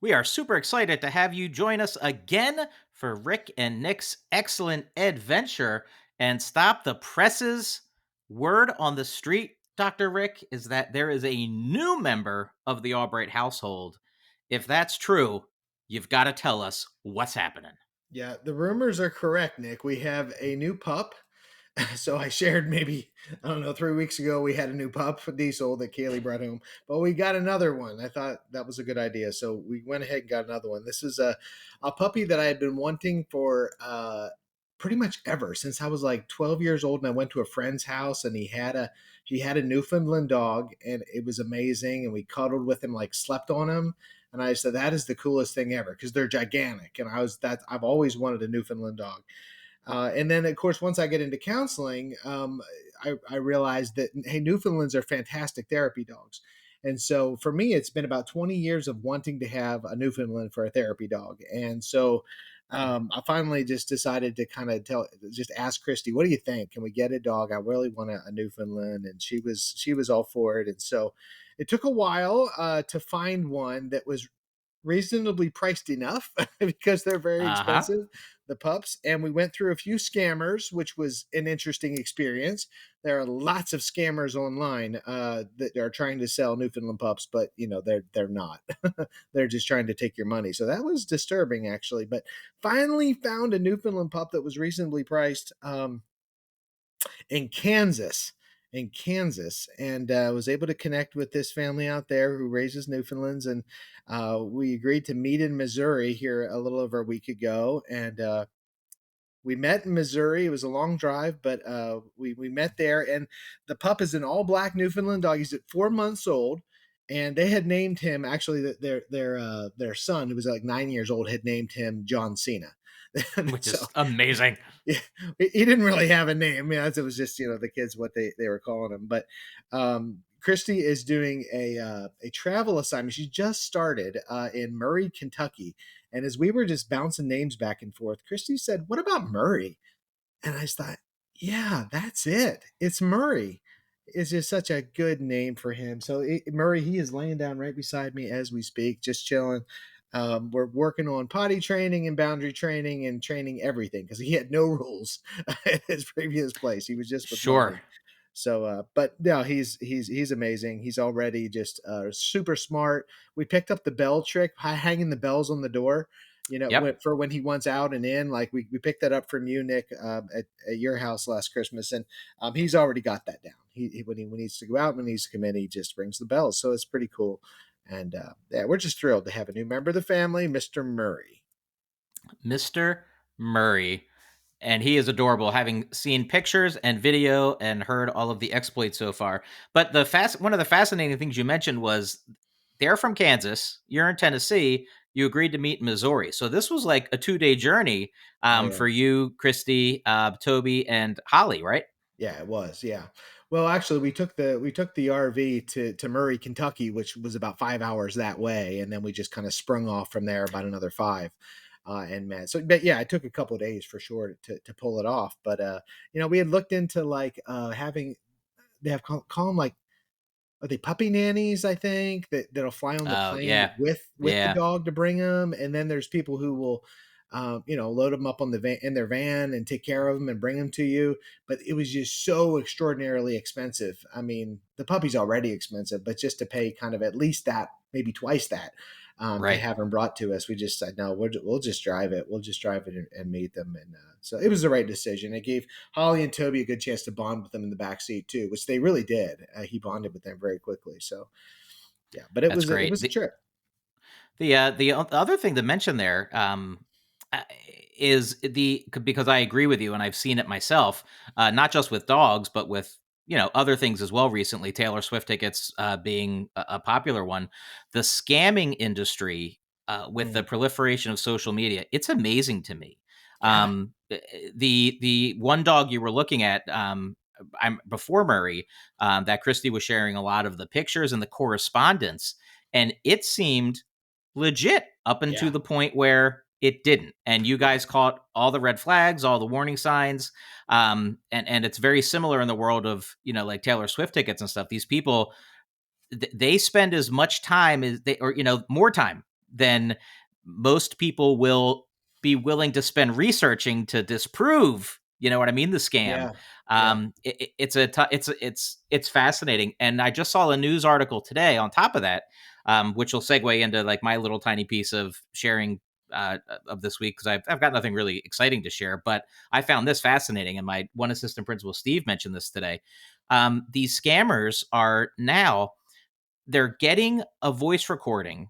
We are super excited to have you join us again for Rick and Nick's excellent adventure and stop the presses. Word on the street, Dr. Rick, is that there is a new member of the Albright household. If that's true, you've got to tell us what's happening. Yeah, the rumors are correct, Nick. We have a new pup. So I shared maybe, I don't know, 3 weeks ago, we had a new pup, Diesel, that Kaylee brought home, but we got another one. I thought that was a good idea. So we went ahead and got another one. This is a puppy that I had been wanting for pretty much ever since I was like 12 years old. And I went to a friend's house and he had a Newfoundland dog and it was amazing. And we cuddled with him, like slept on him. And I said, that is the coolest thing ever because they're gigantic. And I've always wanted a Newfoundland dog. And then, of course, once I get into counseling, I realized that, hey, Newfoundlands are fantastic therapy dogs. And so for me, it's been about 20 years of wanting to have a Newfoundland for a therapy dog. And so I finally just decided to just ask Christy, what do you think? Can we get a dog? I really want a Newfoundland. And she was all for it. And so it took a while to find one that was reasonably priced enough because they're very Uh huh. expensive, the pups. And we went through a few scammers, which was an interesting experience. There are lots of scammers online that are trying to sell Newfoundland pups, but they're not. They're just trying to take your money. So that was disturbing, actually. But finally found a Newfoundland pup that was reasonably priced. In Kansas, and was able to connect with this family out there who raises Newfoundlands, and we agreed to meet in Missouri here a little over a week ago, and we met in Missouri. It was a long drive, but we met there, and the pup is an all black Newfoundland dog. He's at 4 months old, and they had named him actually their son, who was like 9 years old, had named him John Cena. Which So is amazing. yeah, he didn't really have a name. Yeah, it was just the kids what they were calling him. But Christy is doing a travel assignment. She just started in Murray, Kentucky, and as we were just bouncing names back and forth, Christy said, "What about Murray?" And I just thought, "Yeah, that's it. It's Murray." It's just such a good name for him. So Murray, he is laying down right beside me as we speak, just chilling. We're working on potty training and boundary training and training everything because he had no rules at his previous place. He was just with Sure. mommy. So, but no, he's amazing. He's already just super smart. We picked up the bell trick, hanging the bells on the door. Yep. For when he wants out and in, like we picked that up from you, Nick, at your house last Christmas, and he's already got that down. When he needs to go out, when he needs to come in, he just rings the bells. So it's pretty cool. And yeah, we're just thrilled to have a new member of the family, Mr. Murray. Mr. Murray. And he is adorable, having seen pictures and video and heard all of the exploits so far. But one of the fascinating things you mentioned was they're from Kansas, you're in Tennessee, you agreed to meet in Missouri. So this was like a 2-day journey Oh yeah. for you, Christy, Toby, and Holly, right? Yeah, it was. Yeah. Well, actually, we took the RV to Murray, Kentucky, which was about 5 hours that way, and then we just kind of sprung off from there about another five. And man, so but yeah, it took a couple of days for sure to pull it off. But we had looked into like having they have call them like are they puppy nannies? I think that'll fly on the Oh, plane yeah. with the Yeah. dog to bring them, and then there's people who will, load them up on the van in their van and take care of them and bring them to you. But it was just so extraordinarily expensive. I mean, the puppy's already expensive, but just to pay kind of at least that, maybe twice that, to Right. have them brought to us, we just said no. We'll just drive it. We'll just drive it and meet them, and so it was the right decision. It gave Holly and Toby a good chance to bond with them in the back seat too, which they really did. He bonded with them very quickly. So yeah, but it That's was it great. was a trip. The other thing to mention there uh, is because I agree with you and I've seen it myself, not just with dogs but with other things as well. Recently, Taylor Swift tickets being a popular one. The scamming industry with the Mm, proliferation of social media, it's amazing to me. yeah, The one dog you were looking at. I'm before Murray, that Christy was sharing a lot of the pictures and the correspondence, and it seemed legit up until yeah, the point where it didn't. And you yeah, guys caught all the red flags, all the warning signs. And it's very similar in the world of, like Taylor Swift tickets and stuff. These people, they spend as much time as they, or, more time then most people will be willing to spend researching to disprove, you know what I mean, the scam. Yeah. Yeah. It's fascinating. And I just saw a news article today on top of that, which will segue into like my little tiny piece of sharing of this week, because I've got nothing really exciting to share, but I found this fascinating. And my one assistant principal, Steve, mentioned this today. These scammers are now, they're getting a voice recording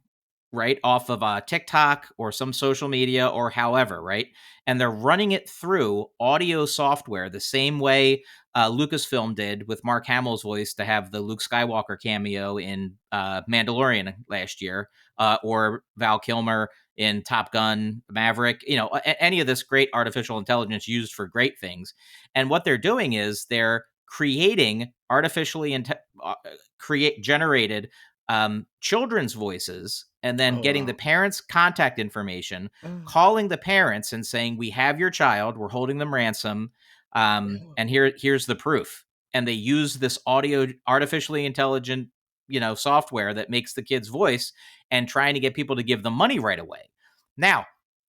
right off of TikTok or some social media or however, right? And they're running it through audio software the same way Lucasfilm did with Mark Hamill's voice to have the Luke Skywalker cameo in Mandalorian last year, or Val Kilmer in Top Gun Maverick, you know, any of this great artificial intelligence used for great things. And what they're doing is they're creating create generated children's voices, and then Oh getting the wow. parents' contact information, Uh, calling the parents and saying, "We have your child. We're holding them ransom, yeah. and here's the proof." And they use this audio, artificially intelligent, you know, software that makes the kid's voice, and trying to get people to give them money right away. Now,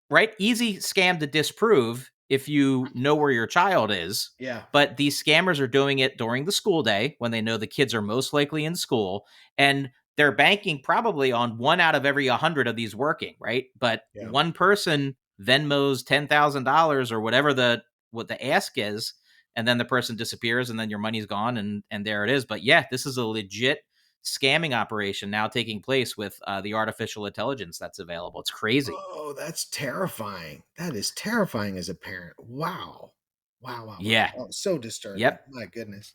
right? Easy scam to disprove if you know where your child is. Yeah. But these scammers are doing it during the school day when they know the kids are most likely in school. And they're banking probably on one out of every 100 of these working, right? But Yeah. one person Venmos $10,000 or whatever what the ask is, and then the person disappears, and then your money's gone, and there it is. But yeah, this is a legit scamming operation now taking place with the artificial intelligence that's available. It's crazy. Oh, that's terrifying. That is terrifying as a parent. Wow. Wow, wow, wow. Yeah. Oh, so disturbing. Yep. My goodness.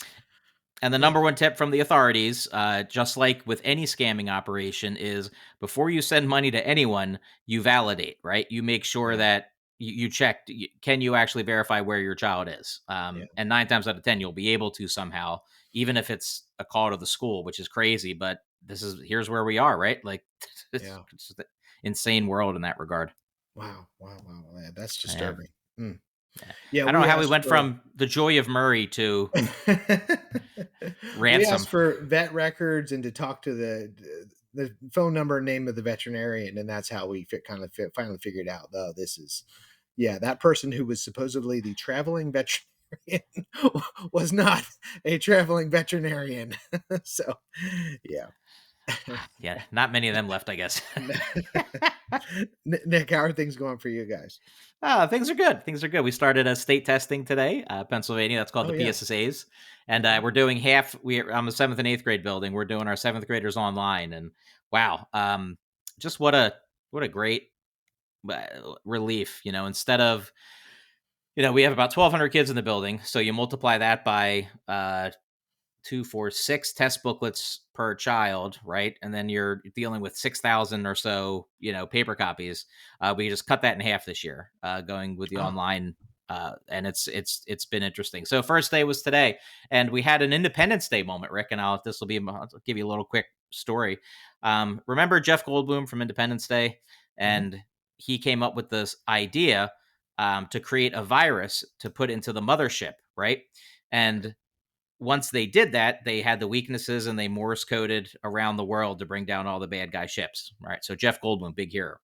And the Yeah. number one tip from the authorities, just like with any scamming operation, is before you send money to anyone, you validate, right? You make sure Yeah. that you check, can you actually verify where your child is? Yeah. And 9 times out of 10, you'll be able to somehow, even if it's a call to the school, which is crazy, but here's where we are, right? Like, Yeah. it's just an insane world in that regard. Wow. Wow. Wow. Yeah, that's Yeah. disturbing. Mm. Yeah. Yeah, I don't we know how we asked went for from the joy of Murray to we ransom. asked for vet records and to talk to the phone number and name of the veterinarian, and that's how we finally figured out. Oh, this is yeah, that person who was supposedly the traveling veterinarian was not a traveling veterinarian. So, yeah. Yeah, not many of them left, I guess. Nick, how are things going for you guys? Things are good. Things are good. We started a state testing today, Pennsylvania. That's called Oh the yeah. PSSAs, and Okay. we're doing half. I'm a seventh and eighth grade building. We're doing our seventh graders online, and wow, just what a great uh, relief. You know, instead of, you know, we have about 1,200 kids in the building, so you multiply that by 2, 4, 6 test booklets per child, right? And then you're dealing with 6,000 or so, you know, paper copies. We just cut that in half this year, going with the Oh. online. And it's been interesting. So first day was today, and we had an Independence Day moment, Rick. And I'll give you a little quick story. Remember Jeff Goldblum from Independence Day, Mhm. and he came up with this idea to create a virus to put into the mothership, right? And once they did that, they had the weaknesses and they Morse coded around the world to bring down all the bad guy ships. All right. So Jeff Goldblum, big hero.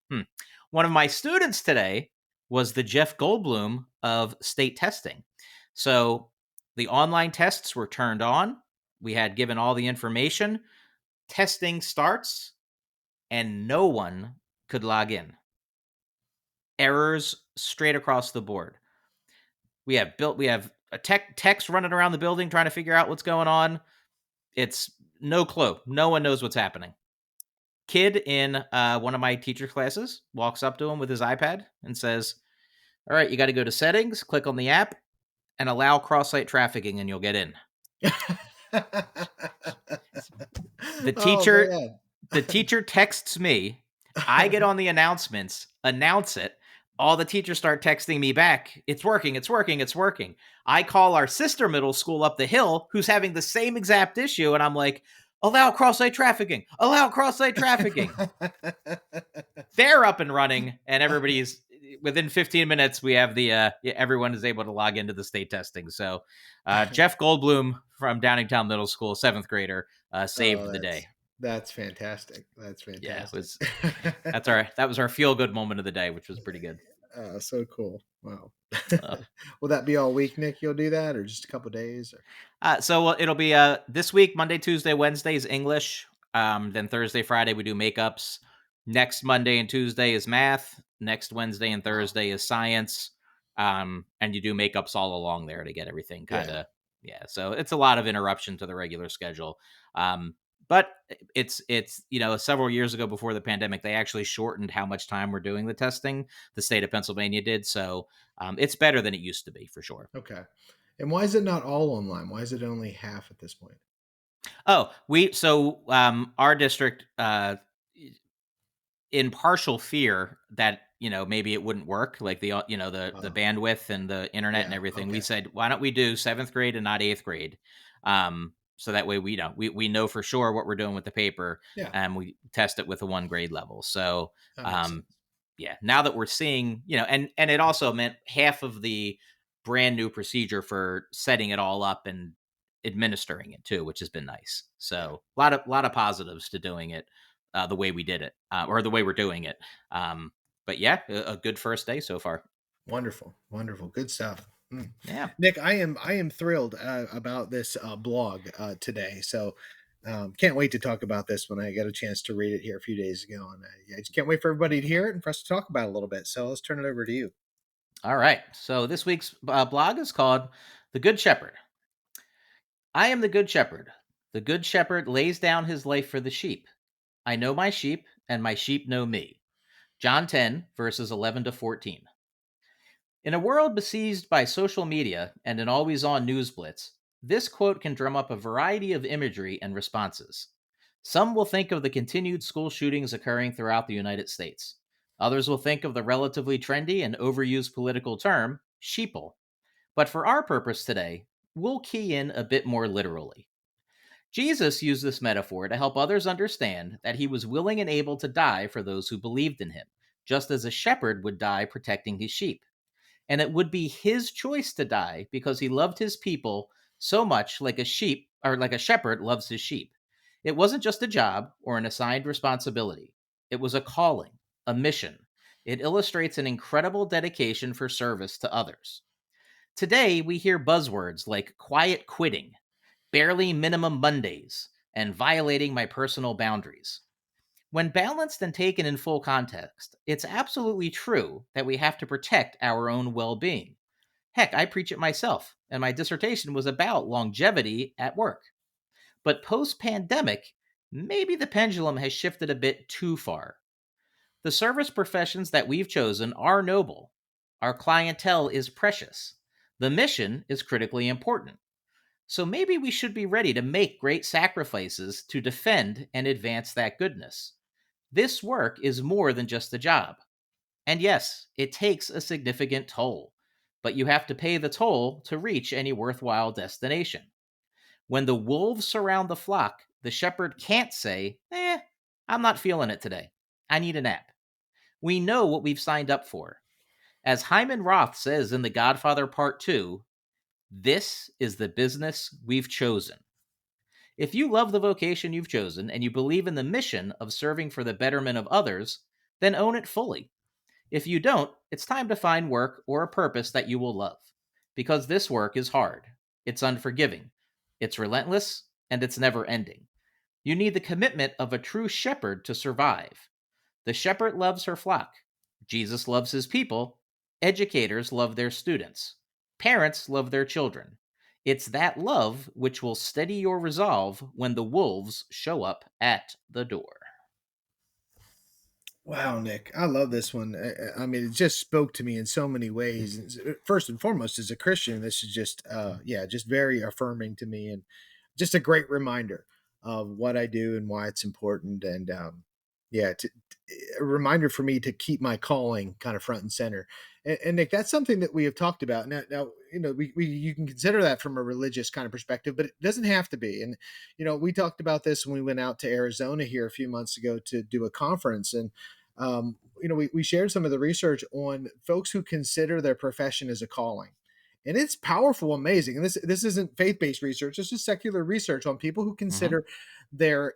One of my students today was the Jeff Goldblum of state testing. So the online tests were turned on. We had given all the information. Testing starts, and no one could log in. Errors straight across the board. We have a techs running around the building trying to figure out what's going on. It's no clue. No one knows what's happening. Kid in one of my teacher classes walks up to him with his iPad and says, "All right, you got to go to settings, click on the app, and allow cross-site trafficking, and you'll get in." The Oh teacher, man. the teacher texts me. I get on the announcements, announce it. All the teachers start texting me back. It's working. It's working. It's working. I call our sister middle school up the hill, who's having the same exact issue, and I'm like, "Allow cross-site trafficking. Allow cross-site trafficking." They're up and running, and everybody's within 15 minutes. We have everyone is able to log into the state testing. So, Jeff Goldblum from Downingtown Middle School, seventh grader, Oh, saved the that's day. That's fantastic. That's Yeah, it fantastic. was that was our feel good moment of the day, which was pretty good. So cool. Wow. Uh, Will that be all week, Nick? You'll do that, or just a couple days? Or it'll be this week, Monday, Tuesday, Wednesday is English. Then Thursday, Friday we do makeups. Next Monday and Tuesday is math. Next Wednesday and wow. Thursday is science. And you do makeups all along there to get everything kind Yeah. of, yeah. So it's a lot of interruption to the regular schedule. Um, but it's several years ago before the pandemic they actually shortened how much time we're doing the testing. The state of Pennsylvania did, so it's better than it used to be for sure. Okay. And why is it not all online? Why is it only half at this point? Oh, our district, in partial fear that maybe it wouldn't work, like the Uh, bandwidth and the internet and yeah. everything. We Okay. said, why don't we do seventh grade and not eighth grade? So that way we know for sure what we're doing with the paper, Yeah. and we test it with a one grade level. So That makes um, sense. yeah, now that we're seeing, and it also meant half of the brand new procedure for setting it all up and administering it too, which has been nice. Yeah. So a lot of positives to doing it the way we did it, or the way we're doing it. But yeah, a good first day so far. Wonderful. Wonderful. Good stuff. Mm. Yeah. Nick, I am thrilled about this blog today. So can't wait to talk about this when I get a chance to read it here a few days ago, and I just can't wait for everybody to hear it and for us to talk about it a little bit. So let's turn it over to you. All right. So this week's blog is called "The Good Shepherd." I am the good shepherd. The good shepherd lays down his life for the sheep. I know my sheep, and my sheep know me. John 10, verses 11 to 14. In a world besieged by social media and an always on news blitz, this quote can drum up a variety of imagery and responses. Some will think of the continued school shootings occurring throughout the United States. Others will think of the relatively trendy and overused political term, sheeple. But for our purpose today, we'll key in a bit more literally. Jesus used this metaphor to help others understand that he was willing and able to die for those who believed in him, just as a shepherd would die protecting his sheep. And it would be his choice to die because he loved his people so much, like a sheep or like a shepherd loves his sheep. It wasn't just a job or an assigned responsibility, it was a calling, a mission. It illustrates an incredible dedication for service to others. Today, we hear buzzwords like quiet quitting, barely minimum Mondays, and violating my personal boundaries. When balanced and taken in full context, it's absolutely true that we have to protect our own well being. Heck, I preach it myself, and my dissertation was about longevity at work. But post pandemic, maybe the pendulum has shifted a bit too far. The service professions that we've chosen are noble. Our clientele is precious. The mission is critically important. So maybe we should be ready to make great sacrifices to defend and advance that goodness. This work is more than just a job. And yes, it takes a significant toll, but you have to pay the toll to reach any worthwhile destination. When the wolves surround the flock, the shepherd can't say, I'm not feeling it today. I need a nap. We know what we've signed up for. As Hyman Roth says in The Godfather Part 2, this is the business we've chosen. If you love the vocation you've chosen and you believe in the mission of serving for the betterment of others, then own it fully. If you don't, it's time to find work or a purpose that you will love. Because this work is hard, it's unforgiving, it's relentless, and it's never ending. You need the commitment of a true shepherd to survive. The shepherd loves her flock. Jesus loves his people. Educators love their students. Parents love their children. It's that love which will steady your resolve when the wolves show up at the door. Wow, Nick, I love this one. I mean, it just spoke to me in so many ways. First and foremost, as a Christian, this is just, yeah, just very affirming to me, and just a great reminder of what I do and why it's important. And yeah, a reminder for me to keep my calling kind of front and center. And Nick, that's something that we have talked about. Now, we you can consider that from a religious kind of perspective, but it doesn't have to be. And we talked about this when we went out to Arizona here a few months ago to do a conference, and we shared some of the research on folks who consider their profession as a calling. And it's powerful, amazing. And this isn't faith-based research, this is secular research on people who Hmm. consider their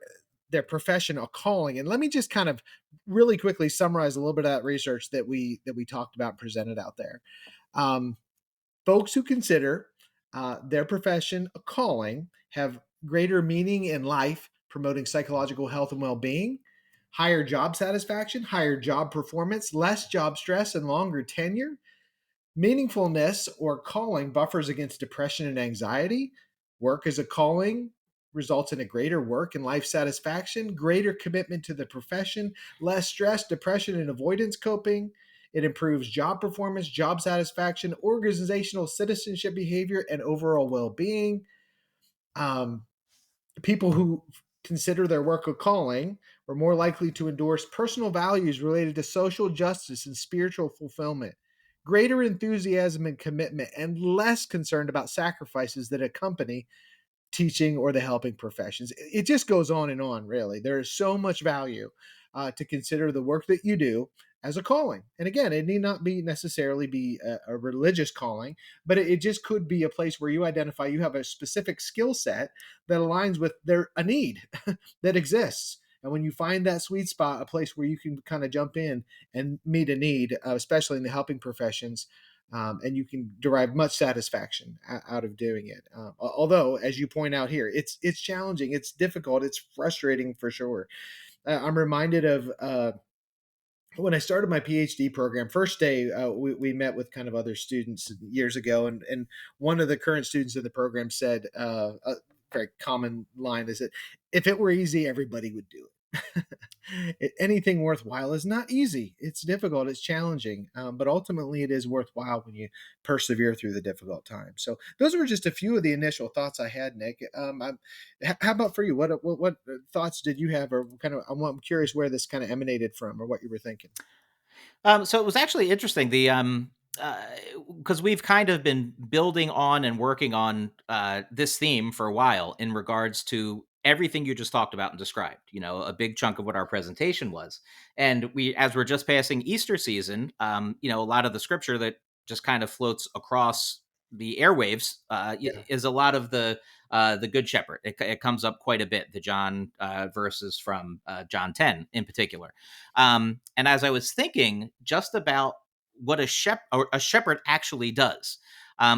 their profession a calling. And let me just kind of really quickly summarize a little bit of that research that we talked about and presented out there. Um, Folks who consider their profession a calling have greater meaning in life, promoting psychological health and well-being, higher job satisfaction, higher job performance, less job stress, and longer tenure. Meaningfulness or calling buffers against depression and anxiety. Work as a calling results in a greater work and life satisfaction, greater commitment to the profession, less stress, depression, and avoidance coping. It improves job performance, job satisfaction, organizational citizenship behavior, and overall well being. Um, People who consider their work a calling are more likely to endorse personal values related to social justice and spiritual fulfillment, greater enthusiasm and commitment, and less concerned about sacrifices that accompany teaching or the helping professions. It just goes on and on, really. There is so much value to consider the work that you do as a calling. And again, it need not be necessarily be a religious calling, but it just could be a place where you identify you have a specific skill set that aligns with a need that exists. And when you find that sweet spot, a place where you can kind of jump in and meet a need, especially in the helping professions, and you can derive much satisfaction out of doing it. Although, as you point out here, it's challenging, it's difficult, it's frustrating for sure. I'm reminded of when I started my PhD program. First day, we met with kind of other students years ago, and one of the current students of the program said a very common line is that if it were easy, everybody would do it. Anything worthwhile is not easy. It's difficult. It's challenging, but ultimately, it is worthwhile when you persevere through the difficult times. So, those were just a few of the initial thoughts I had, Nick. How about for you? What thoughts did you have, or kind of? I'm curious where this kind of emanated from, or what you were thinking. So it was actually interesting. Because we've kind of been building on and working on this theme for a while in regards to everything you just talked about and described. A big chunk of what our presentation was, and as we're just passing Easter season, a lot of the scripture that just kind of floats across the airwaves Yeah, is a lot of the Good Shepherd. It comes up quite a bit. The John verses from John 10 in particular. And as I was thinking just about what a shepherd actually does,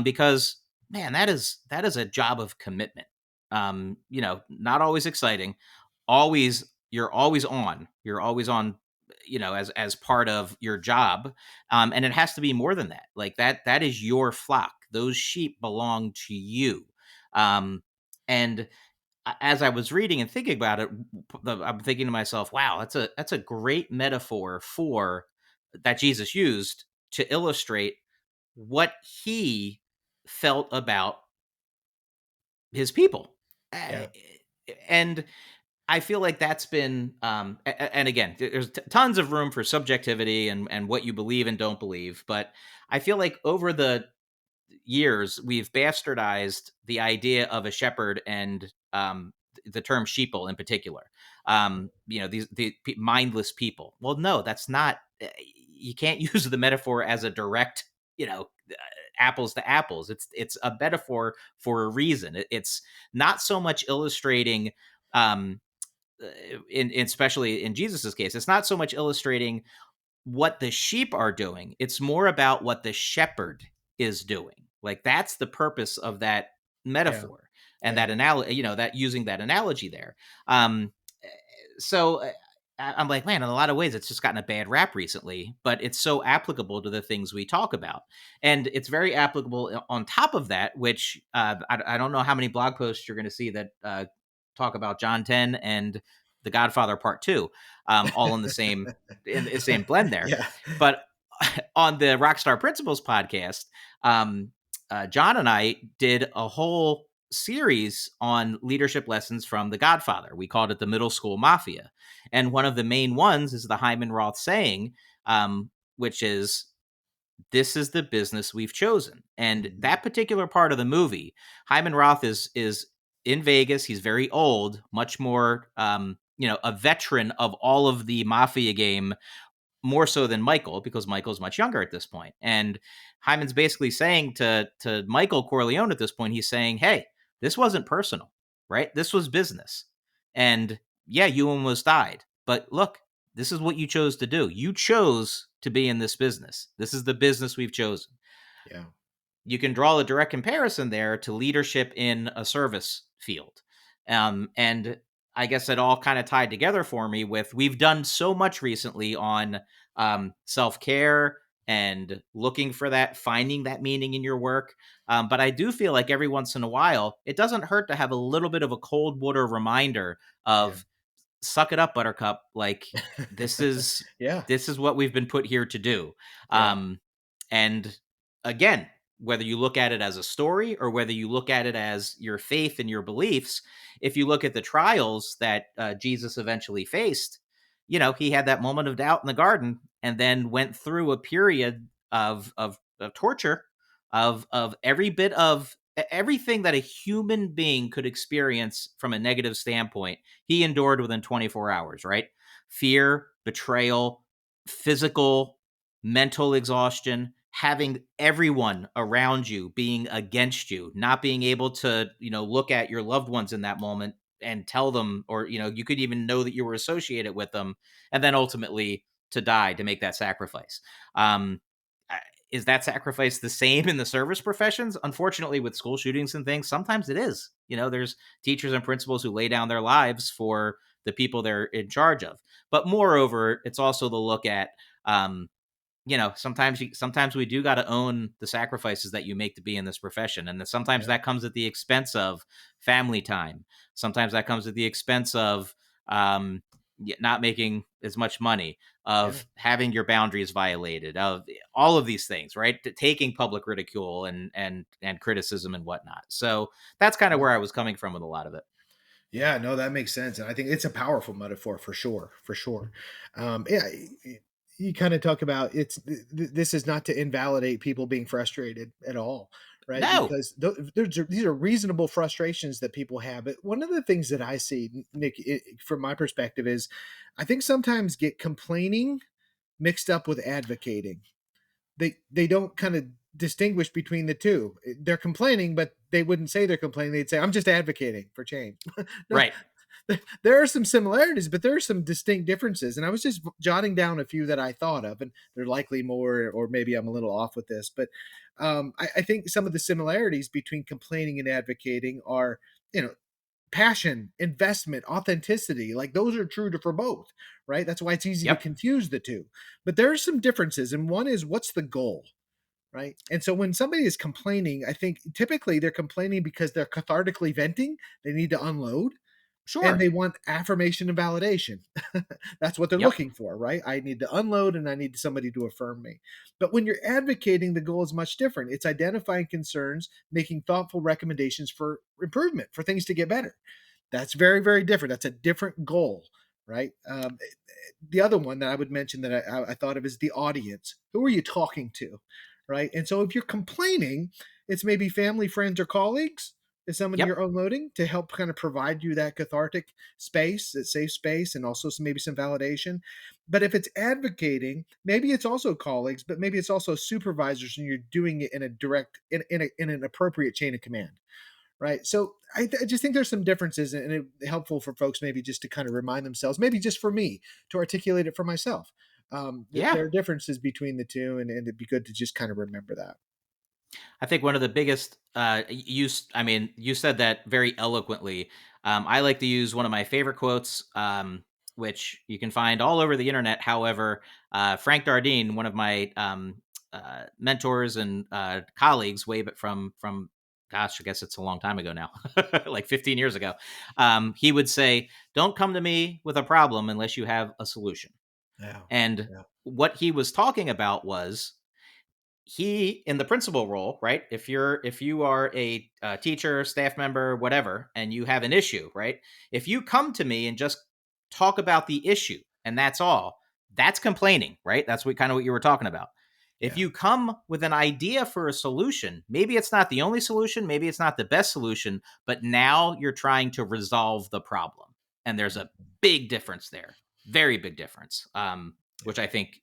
because man, that is a job of commitment. Not always exciting. You're always on. As part of your job, and it has to be more than that. Like that is your flock. Those sheep belong to you. And as I was reading and thinking about it, I'm thinking to myself, "Wow, that's a great metaphor for that Jesus used to illustrate what he felt about his people." Uh, yeah, and I feel like that's been, and again, there's tons of room for subjectivity and what you believe and don't believe, but I feel like over the years, we've bastardized the idea of a shepherd and the term sheeple in particular. These mindless people. Well, no, that's not. You can't use the metaphor as a direct, apples to apples. It's a metaphor for a reason. It's not so much illustrating. Um, especially in Jesus's case, it's not so much illustrating what the sheep are doing. It's more about what the shepherd is doing. Like that's the purpose of that yeah, metaphor and yeah, that analogy, that using that analogy there. Um, so I'm like, man, in a lot of ways, it's just gotten a bad rap recently, but it's so applicable to the things we talk about. And it's very applicable on top of that, which I don't know how many blog posts you're going to see that talk about John 10 and The Godfather Part 2, all in the same blend there. yeah. But on the Rockstar Principles podcast, John and I did a whole series on leadership lessons from The Godfather. We called it the Middle School Mafia. And one of the main ones is the Hyman Roth saying, which is, "This is the business we've chosen." And Mhm. that particular part of the movie, Hyman Roth is in Vegas. He's very old, much more, a veteran of all of the mafia game, more so than Michael, because Michael's much younger at this point. And Hyman's basically saying to Michael Corleone at this point, he's saying, "Hey, this wasn't personal, right? This was business." And yeah, you almost died, but look, this is what you chose to do. You chose to be in this business. This is the business we've chosen. Yeah. You can draw a direct comparison there to leadership in a service field. And I guess it all kind of tied together for me with we've done so much recently on self care and looking for that, finding that meaning in your work. But I do feel like every once in a while, it doesn't hurt to have a little bit of a cold water reminder Yeah. of suck it up, buttercup. Like this is Yeah. this is what we've been put here to do. Yeah. And again, whether you look at it as a story or whether you look at it as your faith and your beliefs, if you look at the trials that Jesus eventually faced, he had that moment of doubt in the garden and then went through a period of torture, of every bit of everything that a human being could experience from a negative standpoint he endured within 24 hours, right? Fear, betrayal, physical, mental exhaustion, having everyone around you being against you, not being able to, look at your loved ones in that moment and tell them, or, you could even know that you were associated with them, and then ultimately to die to make that sacrifice. Um, is that sacrifice the same in the service professions? Unfortunately, with school shootings and things, sometimes it is. There's teachers and principals who lay down their lives for the people they're in charge of. But moreover, it's also the look at, sometimes we do got to own the sacrifices that you make to be in this profession, and sometimes Yeah. that comes at the expense of family time. Sometimes that comes at the expense of um, not making as much money, Yeah. of having your boundaries violated, of all of these things, right? Taking public ridicule and criticism and whatnot. So that's kind of Yeah. where I was coming from with a lot of it. Yeah, no, that makes sense, and I think it's a powerful metaphor for sure, for sure. Yeah, you kind of talk about this is not to invalidate people being frustrated at all, right? No, Because these are reasonable frustrations that people have. But one of the things that I see, Nick, from my perspective, is I think sometimes get complaining mixed up with advocating. They don't kind of distinguish between the two. They're complaining, but they wouldn't say they're complaining. They'd say, "I'm just advocating for change." No, right. there are some similarities, but there are some distinct differences. And I was just jotting down a few that I thought of, and they're likely more, or maybe I'm a little off with this, but I think some of the similarities between complaining and advocating are, you know, passion, investment, authenticity. Like those are true for both, right? That's why it's easy to Yep. confuse the two. But there are some differences, and one is what's the goal? Right. And so when somebody is complaining, I think typically they're complaining because they're cathartically venting. They need to unload and Sure. they want affirmation and validation. That's what they're Yep. looking for, right? I need to unload and I need somebody to affirm me. But when you're advocating, the goal is much different. It's identifying concerns, making thoughtful recommendations for improvement, for things to get better. That's very, very different. That's a different goal, right? The other one that I would mention that I thought of is the audience. Who are you talking to, right? And so if you're complaining, it's maybe family, friends, or colleagues is somebody Yep. you're unloading to help kind of provide you that cathartic space, that safe space, and also maybe some validation. But if it's advocating, maybe it's also colleagues, but maybe it's also supervisors, and you're doing it in a direct, in an appropriate chain of command, right? So I just think there's some differences, and it's helpful for folks maybe just to kind of remind themselves, maybe just for me to articulate it for myself. Yeah. There are differences between the two, and it'd be good to just kind of remember that. I think one of the biggest I mean, you said that very eloquently. I like to use one of my favorite quotes, which you can find all over the internet. However, Frank Dardine, one of my mentors and colleagues, way but from gosh, I guess it's a long time ago now, like 15 years ago. He would say, "Don't come to me with a problem unless you have a solution." Yeah. And Yeah. what he was talking about was he in the principal role, right? If you are a teacher, staff member, whatever, and you have an issue, right? If you come to me and just talk about the issue and that's all, that's complaining, right? That's what kind of what you were talking about. If Yeah. you come with an idea for a solution, maybe it's not the only solution, maybe it's not the best solution, but now you're trying to resolve the problem, and there's a big difference there, very big difference, Yeah. which I think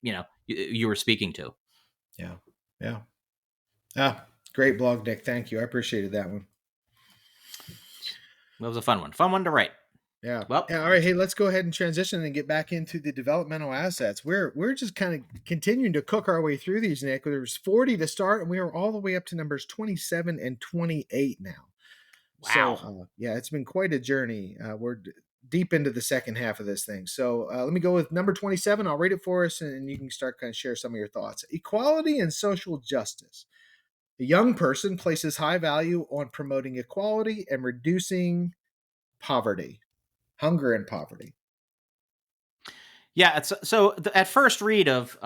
you were speaking to. Yeah. Yeah. Ah, great blog, Nick. Thank you. I appreciated that one. That was a fun one to write. Yeah. Well, Yeah. All right. Hey, let's go ahead and transition and get back into the developmental assets. We're just kind of continuing to cook our way through these, Nick. There's 40 to start, and we are all the way up to numbers 27 and 28 now. So, wow. yeah, it's been quite a journey. We're deep into the second half of this thing. So, let me go with number 27. I'll read it for us, and you can start kind of share some of your thoughts. Equality and social justice. A young person places high value on promoting equality and reducing poverty, hunger and poverty. Yeah, at first read of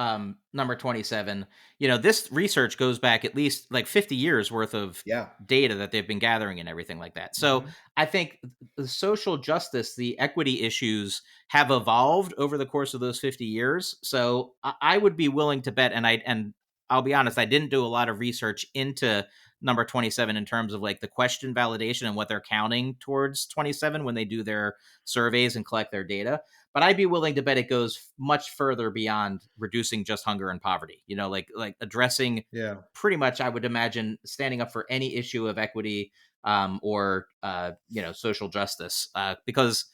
number 27, this research goes back at least like 50 years worth of Yeah. data that they've been gathering and everything like that. So Hmm. I think the social justice, the equity issues have evolved over the course of those 50 years. So I would be willing to bet, and I'll be honest, I didn't do a lot of research into number 27 in terms of like the question validation and what they're counting towards 27 when they do their surveys and collect their data, but I'd be willing to bet it goes much further beyond reducing just hunger and poverty. Like addressing Yeah. pretty much, I would imagine, standing up for any issue of equity, or social justice, because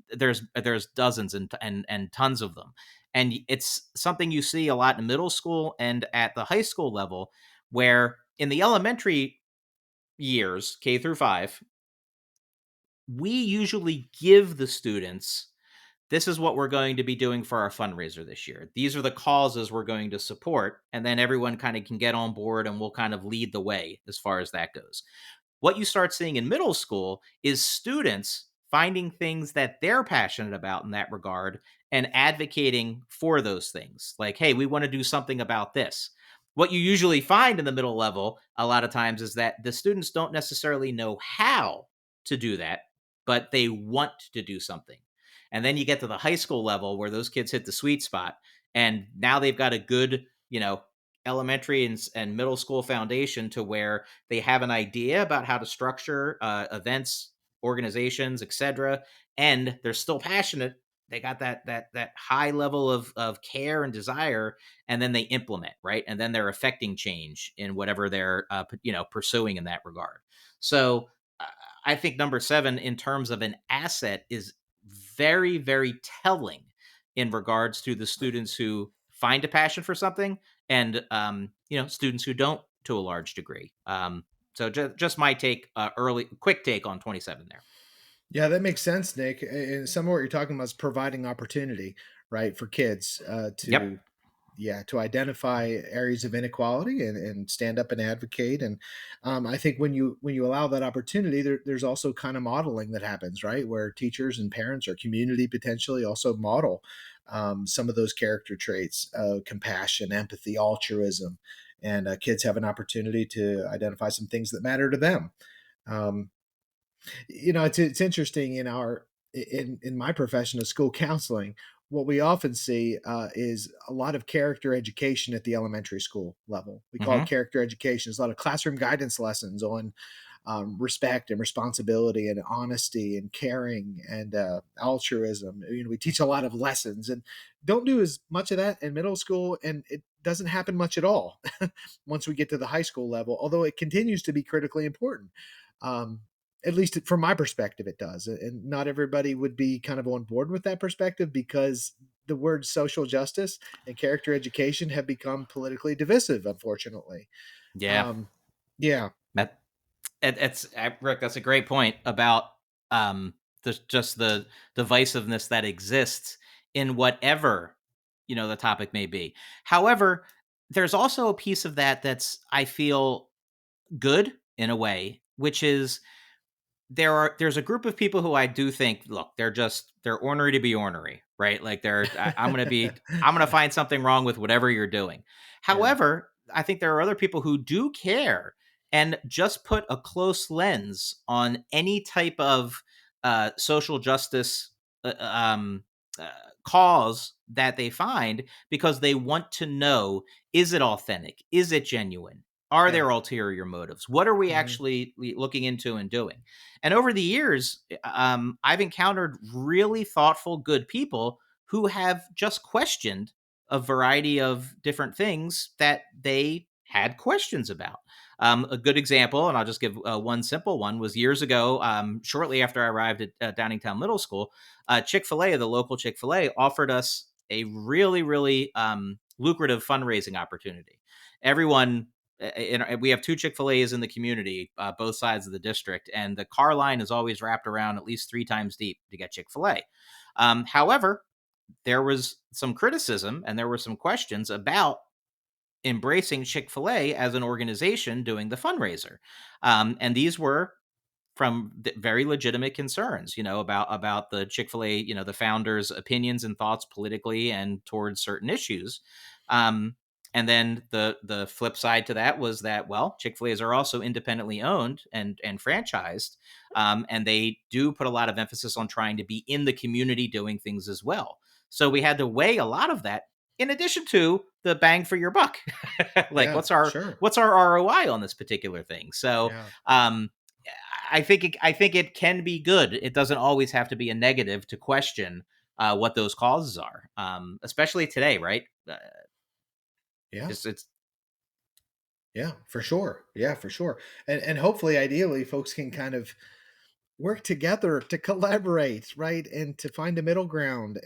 there's dozens and tons of them, and it's something you see a lot in middle school and at the high school level, where in the elementary years, K through 5, we usually give the students, this is what we're going to be doing for our fundraiser this year. These are the causes we're going to support. And then everyone kind of can get on board and we'll kind of lead the way as far as that goes. What you start seeing in middle school is students finding things that they're passionate about in that regard and advocating for those things. Like, hey, we want to do something about this. What you usually find in the middle level a lot of times is that the students don't necessarily know how to do that, but they want to do something. And then you get to the high school level where those kids hit the sweet spot, and now they've got a good, elementary and middle school foundation to where they have an idea about how to structure events, organizations, etc., and they're still passionate. They got that high level of care and desire, and then they implement, right, and then they're affecting change in whatever they're pursuing in that regard. So uh, I think number 7 in terms of an asset is very, very telling in regards to the students who find a passion for something, and students who don't, to a large degree. So just my take, early quick take on 27 there. Yeah, that makes sense, Nick. And some of what you're talking about is providing opportunity, right, for kids Yep. to, yeah, to identify areas of inequality and stand up and advocate. And I think when you allow that opportunity, there's also kind of modeling that happens, right, where teachers and parents or community potentially also model some of those character traits: compassion, empathy, altruism, and kids have an opportunity to identify some things that matter to them. Um, it's interesting in my profession of school counseling. What we often see is a lot of character education at the elementary school level. We call it Hmm. character education. There's a lot of classroom guidance lessons on respect and responsibility and honesty and caring and altruism. We teach a lot of lessons and don't do as much of that in middle school, and it doesn't happen much at all once we get to the high school level, although it continues to be critically important. Um, at least from my perspective, it does. And not everybody would be kind of on board with that perspective because the words social justice and character education have become politically divisive, unfortunately. Yeah. Um, yeah, That Rick. That's a great point about just the divisiveness that exists in whatever the topic may be. However, there's also a piece of that that's, I feel, good in a way, which is there's a group of people who I do think, look, they're ornery to be ornery, right? Like I'm gonna find something wrong with whatever you're doing. yeah, However, I think there are other people who do care and just put a close lens on any type of social justice uh, um, uh, cause that they find, because they want to know, is it authentic? Is it genuine? Are yeah. there ulterior motives? What are we Mhm. actually looking into and doing? And over the years, I've encountered really thoughtful, good people who have just questioned a variety of different things that they had questions about. A good example, and I'll just give one simple one, was years ago, shortly after I arrived at Downingtown Middle School, Chick-fil-A, the local Chick-fil-A, offered us a really, really lucrative fundraising opportunity. Everyone, we have two Chick-fil-A's in the community, both sides of the district, and the car line is always wrapped around at least 3 times deep to get Chick-fil-A. However, there was some criticism and there were some questions about embracing Chick-fil-A as an organization doing the fundraiser. And these were from very legitimate concerns, about the Chick-fil-A, the founders' opinions and thoughts politically and towards certain issues. Um, and then the flip side to that was that, well, Chick-fil-A's are also independently owned and franchised, and they do put a lot of emphasis on trying to be in the community doing things as well. So we had to weigh a lot of that in addition to the bang for your buck. Like, Yeah, what's our sure. what's our ROI on this particular thing? So Yeah. um, I think it can be good. It doesn't always have to be a negative to question what those causes are, especially today, right? Yeah. It's Yeah, for sure. Yeah, for sure. And hopefully, ideally, folks can kind of work together to collaborate, right, and to find a middle ground.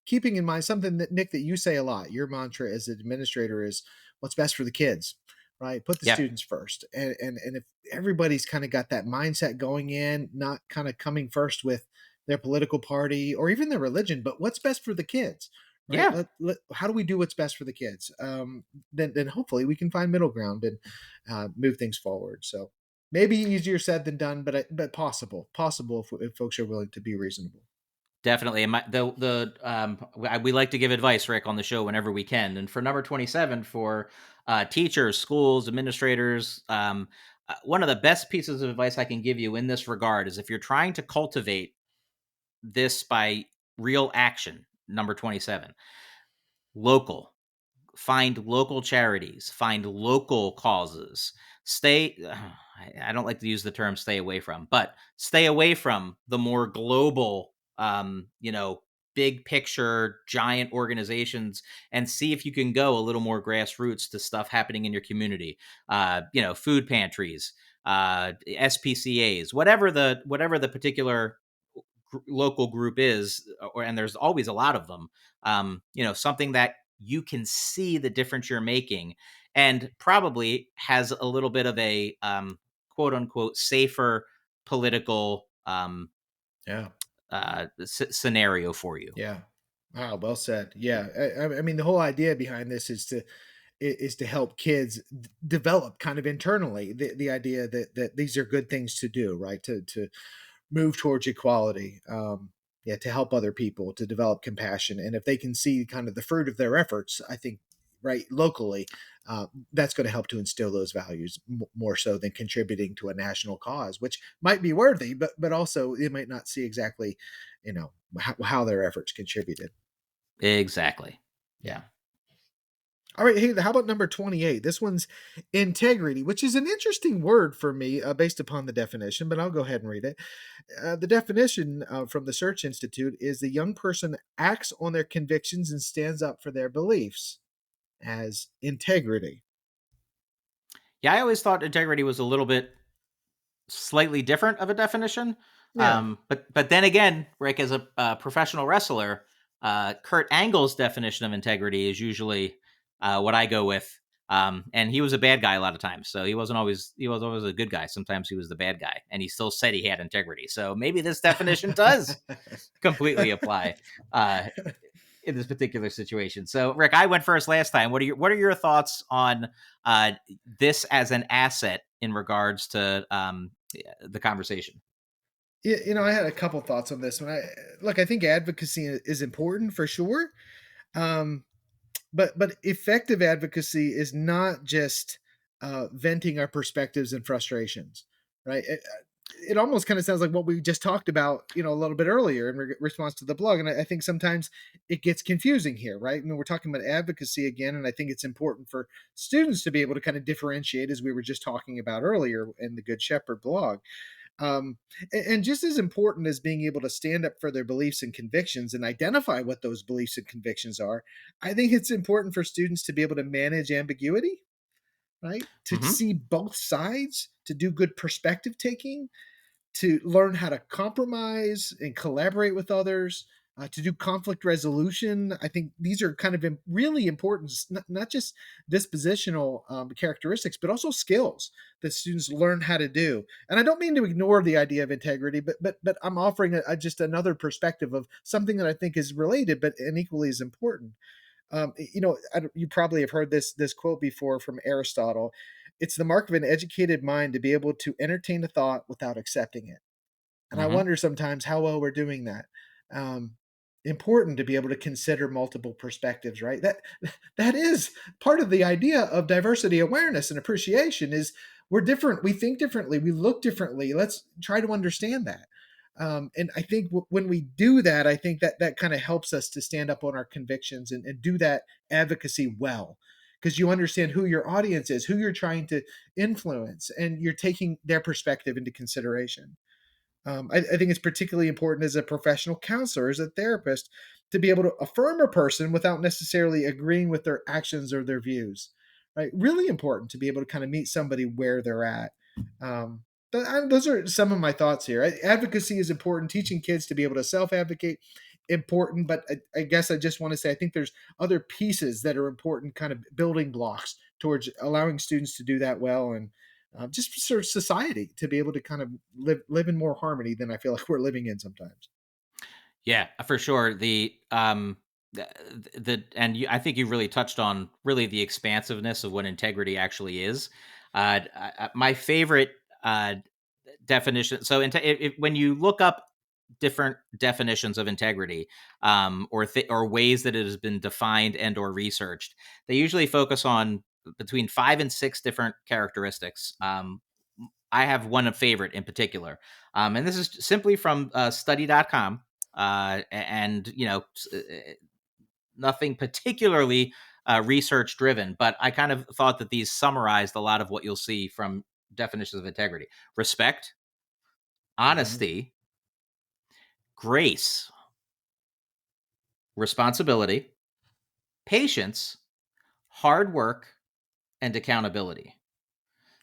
Keeping in mind something that Nick, that you say a lot. Your mantra as an administrator is what's best for the kids, right? Put the yeah, students first, and if everybody's kind of got that mindset going in, not kind of coming first with their political party or even their religion, but what's best for the kids. Right? yeah, How do we do what's best for the kids? Then hopefully we can find middle ground and move things forward. So maybe easier said than done, but possible if folks are willing to be reasonable. definitely. And we like to give advice, Rick, on the show whenever we can. And for number 27, for teachers, schools, administrators, one of the best pieces of advice I can give you in this regard is if you're trying to cultivate this by real action. Number 27, local. Find local charities, find local causes. Stay I don't like to use the term stay away from, but stay away from the more global, big picture giant organizations, and see if you can go a little more grassroots to stuff happening in your community. Food pantries, SPCAs, whatever the particular local group is, and there's always a lot of them. Something that you can see the difference you're making, and probably has a little bit of a quote unquote safer political Yeah. scenario for you. Yeah. Wow, well said. Yeah, I mean, the whole idea behind this is to help kids develop kind of internally the idea that these are good things to do, right? To move towards equality. Yeah, to help other people, to develop compassion, and if they can see kind of the fruit of their efforts, I think, right, locally, that's going to help to instill those values more so than contributing to a national cause, which might be worthy, but also it might not see exactly, how their efforts contributed. Exactly. Yeah. Yeah. All right. Hey, how about number 28? This one's integrity, which is an interesting word for me based upon the definition, but I'll go ahead and read it. The definition from the Search Institute is the young person acts on their convictions and stands up for their beliefs as integrity. Yeah, I always thought integrity was a little bit slightly different of a definition. Yeah. But then again, Rick, as a professional wrestler, Kurt Angle's definition of integrity is usually what I go with. And he was a bad guy a lot of times, so he was always a good guy. Sometimes he was the bad guy, and he still said he had integrity. So maybe this definition does completely apply uh, in this particular situation. So, Rick, I went first last time. What are your thoughts on this as an asset in regards to the conversation? Yeah, I had a couple thoughts on this one. I think advocacy is important for sure. Um, but effective advocacy is not just venting our perspectives and frustrations, right? It almost kind of sounds like what we just talked about, a little bit earlier in response to the blog. And I think sometimes it gets confusing here, right? I mean, we're talking about advocacy again, and I think it's important for students to be able to kind of differentiate, as we were just talking about earlier in the Good Shepherd blog. And just as important as being able to stand up for their beliefs and convictions and identify what those beliefs and convictions are, I think it's important for students to be able to manage ambiguity. right? To Hmm. see both sides, to do good perspective taking, to learn how to compromise and collaborate with others, to do conflict resolution. I think these are kind of really important, not just dispositional characteristics, but also skills that students learn how to do. And I don't mean to ignore the idea of integrity, but I'm offering just another perspective of something that I think is related, but and equally as important. You probably have heard this quote before from Aristotle. It's the mark of an educated mind to be able to entertain a thought without accepting it. And I Hmm. wonder sometimes how well we're doing that. Um, Important to be able to consider multiple perspectives, right? That is part of the idea of diversity awareness and appreciation is we're different, we think differently, we look differently. Let's try to understand that. And I think when we do that, I think that kind of helps us to stand up on our convictions and do that advocacy well, because you understand who your audience is, who you're trying to influence, and you're taking their perspective into consideration. I think it's particularly important as a professional counselor, as a therapist, to be able to affirm a person without necessarily agreeing with their actions or their views. Right? Really important to be able to kind of meet somebody where they're at. Um, those are some of my thoughts here. Advocacy is important. Teaching kids to be able to self-advocate, important. But I guess I just want to say I think there's other pieces that are important, kind of building blocks towards allowing students to do that well, and just sort of society to be able to kind of live in more harmony than I feel like we're living in sometimes. Yeah, for sure. I think you really touched on really the expansiveness of what integrity actually is. My favorite uh, definition. So, when you look up different definitions of integrity, or ways that it has been defined and or researched, they usually focus on between 5 and 6 different characteristics. I have one favorite in particular, and this is simply from study.com. And nothing particularly research driven, but I kind of thought that these summarized a lot of what you'll see from definitions of integrity: respect, Mhm. honesty, grace, responsibility, patience, hard work, and accountability.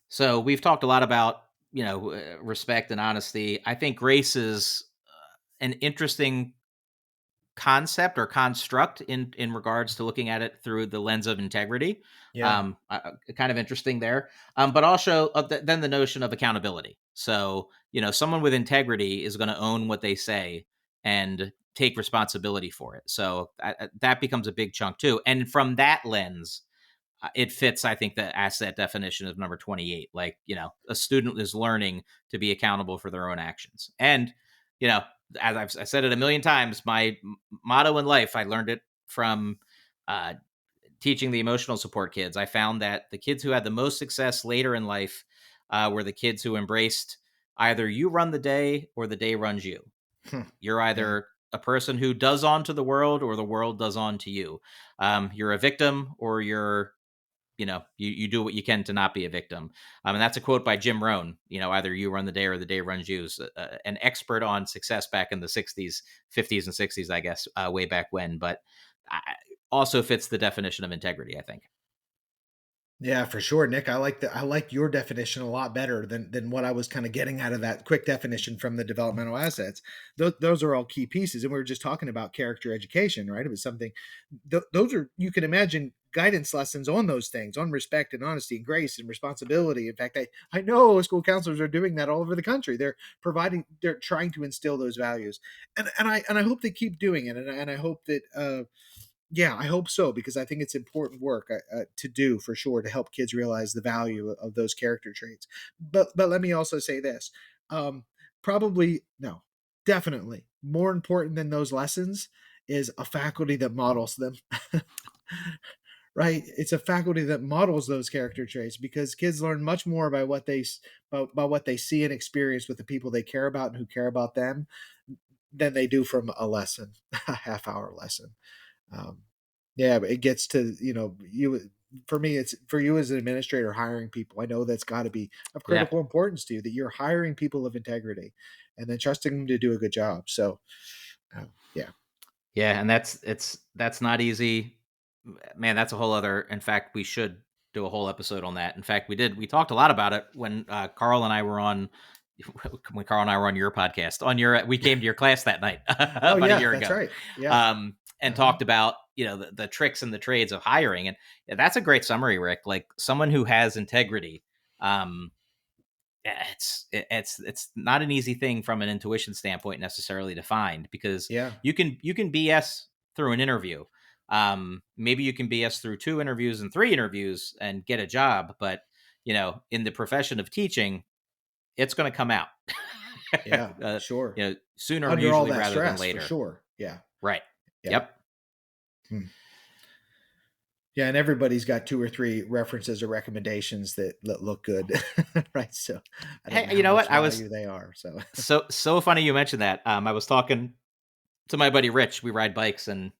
So we've talked a lot about, respect and honesty. I think grace is an interesting concept or construct in regards to looking at it through the lens of integrity. Yeah. Kind of interesting there. But also then the notion of accountability. So someone with integrity is going to own what they say and take responsibility for it. So that becomes a big chunk too. And from that lens, it fits, I think, the asset definition of number 28. Like, a student is learning to be accountable for their own actions. And, you know, as I said it a million times, my motto in life, I learned it from uh, teaching the emotional support kids. I found that the kids who had the most success later in life were the kids who embraced either you run the day or the day runs you. Hmm. You're Yeah. either a person who does onto the world or the world does onto you. You're a victim or you do what you can to not be a victim. And that's a quote by Jim Rohn. Either you run the day or the day runs you. An expert on success back in the 60s, 50s, and 60s, I guess, way back when. But I, also fits the definition of integrity, I think. Yeah, for sure, Nick. I like your definition a lot better than what I was kind of getting out of that quick definition from the developmental assets. Those are all key pieces, and we were just talking about character education, right? It was something. Those are, you can imagine, guidance lessons on those things, on respect and honesty and grace and responsibility. In fact, I know school counselors are doing that all over the country. They're trying to instill those values, and I hope they keep doing it, and I hope that. Yeah, I hope so, because I think it's important work to do for sure to help kids realize the value of those character traits. But let me also say this: um, probably no, definitely more important than those lessons is a faculty that models them. Right? It's a faculty that models those character traits, because kids learn much more by by what they see and experience with the people they care about and who care about them than they do from a lesson, a half-hour lesson. Um, yeah, but it gets to, you, for me, it's for you as an administrator hiring people. I know that's got to be of Yeah. critical importance to you, that you're hiring people of integrity and then trusting them to do a good job. So, yeah. Yeah. And that's not easy, man. That's a whole other, in fact, we should do a whole episode on that. In fact, we did. We talked a lot about it when Carl and I were on. When Carl and I were on your podcast, we came to your class that night Oh about a yeah, year that's ago, right. Yeah. and Uh-huh. talked about the tricks and the trades of hiring, and that's a great summary, Rick. Like someone who has integrity. Um, it's not an easy thing from an intuition standpoint necessarily to find, because Yeah. you can BS through an interview. Maybe you can BS through 2 interviews and 3 interviews and get a job, but in the profession of teaching, it's going to come out. Yeah. uh, Sure. Sooner Under all usually that rather than stress, for later. sure. Yeah. Right. Yeah. Yep. Hmm. Yeah, and everybody's got 2 or 3 references or recommendations that look good, right? So I don't know Hey, you how know much what? I was value they are. So so funny you mentioned that. I was talking to my buddy Rich. We ride bikes, and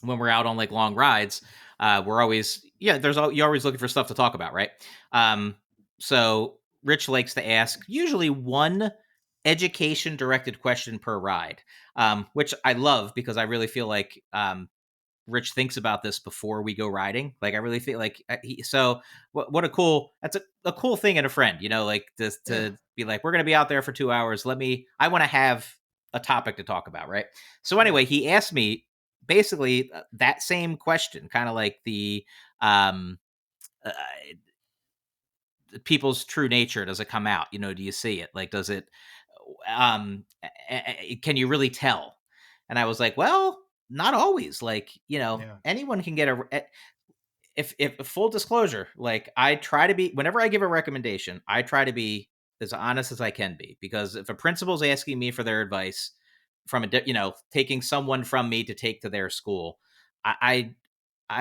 when we're out on like long rides, we're always you're always looking for stuff to talk about, right? So Rich likes to ask usually one education directed question per ride, which I love because I really feel like Rich thinks about this before we go riding. Like I really feel like so what a cool that's a cool thing in a friend, like just yeah, to be like, we're gonna be out there for 2 hours. I want to have a topic to talk about, right? So yeah, anyway, he asked me basically that same question, kind of like the um uh, people's true nature. Does it come out? Do you see it? Like, does it? Can you really tell? And I was like, well, not always. Like, yeah, anyone can get if full disclosure, like I try to be, whenever I give a recommendation, I try to be as honest as I can be, because if a principal's asking me for their advice from taking someone from me to take to their school, I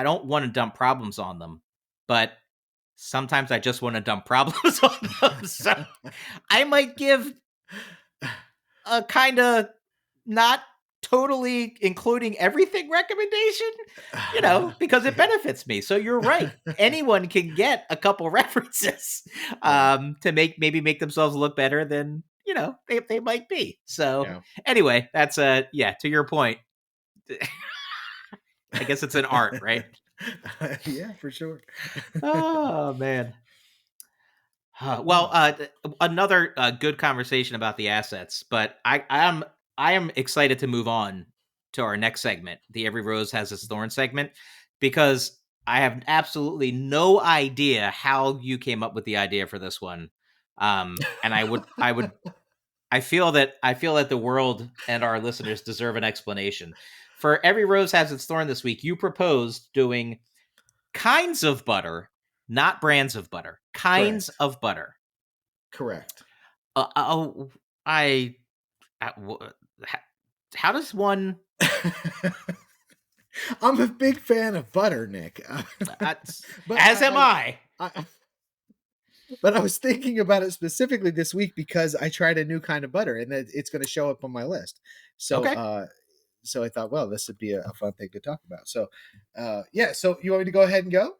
don't want to dump problems on them, but sometimes I just want to dump problems on them. So I might give a kind of not totally including everything recommendation, because it yeah, benefits me. So you're right. Anyone can get a couple references right, to make themselves look better than, they might be. So yeah. anyway, that's yeah, to your point. I guess it's an art, right? Yeah, for sure. Oh man. Well, Hmm. another good conversation about the assets, but I am excited to move on to our next segment, the Every Rose Has Its Thorn segment, because I have absolutely no idea how you came up with the idea for this one. And I feel that the world and our listeners deserve an explanation. For Every Rose Has Its Thorn this week, you proposed doing kinds of butter, not brands of butter, kinds Correct. of butter. Correct. Oh, I. How, how does one? I'm a big fan of butter, Nick. Uh, but as am I. I but I was thinking about it specifically this week because I tried a new kind of butter and that it's going to show up on my list. So, Okay. so I thought, well, this would be a fun thing to talk about. So, yeah. So you want me to go ahead and go,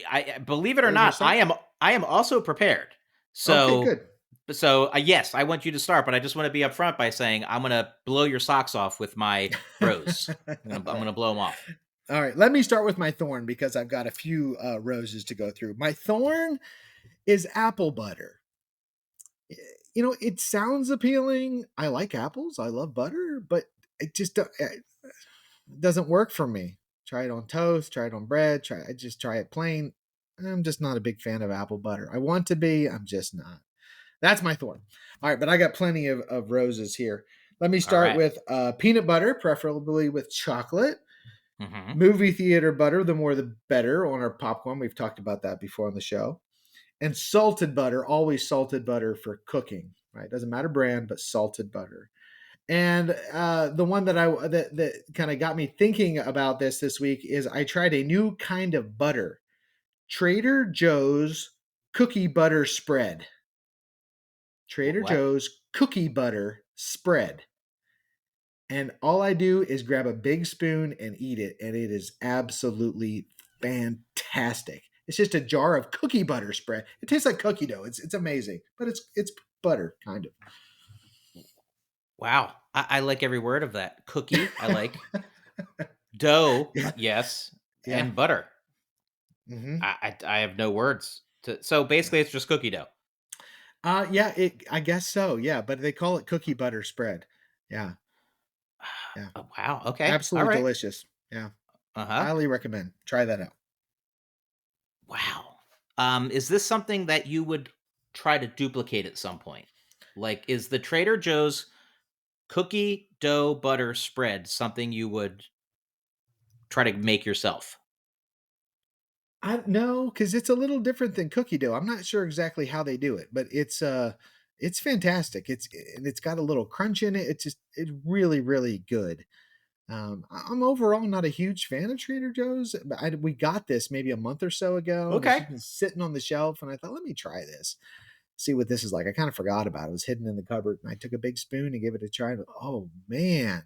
I believe it or or you want me to not, I start? am. I am also prepared. Okay, So, good. yes, I want you to start, but I just want to be upfront by saying I'm going to blow your socks off with my rose. I'm All going to right. blow them off. All right. Let me start with my thorn because I've got a few roses to go through. My thorn is apple butter. It sounds appealing. I like apples. I love butter, but it doesn't work for me. Try it on toast, try it on bread, I just try it plain. I'm just not a big fan of apple butter. I want to be, I'm just not. That's my thorn. All right, but I got plenty of roses here. Let me All start right. with peanut butter, preferably with chocolate. Mm-hmm. Movie theater butter, the more the better on our popcorn. We've talked about that before on the show. And salted butter, always salted butter for cooking, right? Doesn't matter brand, but salted butter. And the one that kind of got me thinking about this week is I tried a new kind of butter, Trader Joe's cookie butter spread. Trader What? Joe's cookie butter spread. And all I do is grab a big spoon and eat it, and it is absolutely fantastic. It's just a jar of cookie butter spread. It tastes like cookie dough. It's amazing, but it's butter kind Wow. I like every word of that. Cookie, I like. of. Dough, Yeah, yes, yeah, and butter. Hmm. I have no words to. So basically, it's just cookie dough. Yeah, I guess so. Yeah, but they call it cookie butter spread. Yeah, yeah, Oh, wow. Okay. All absolutely right. delicious. Yeah, Uh huh. highly recommend. Try that out. Wow. Is this something that you would try to duplicate at some point? Like, is the Trader Joe's cookie dough butter spread something you would try to make yourself? I no, because it's a little different than cookie dough. I'm not sure exactly how they do it, but it's fantastic. It's got a little crunch in it. It's really really good. I'm overall not a huge fan of Trader Joe's, but we got this maybe a month or so ago, and it's Okay. just been sitting on the shelf, and I thought, let me try this, see what this is like. I kind of forgot about it. It was hidden in the cupboard, and I took a big spoon and gave it a try. And, oh man,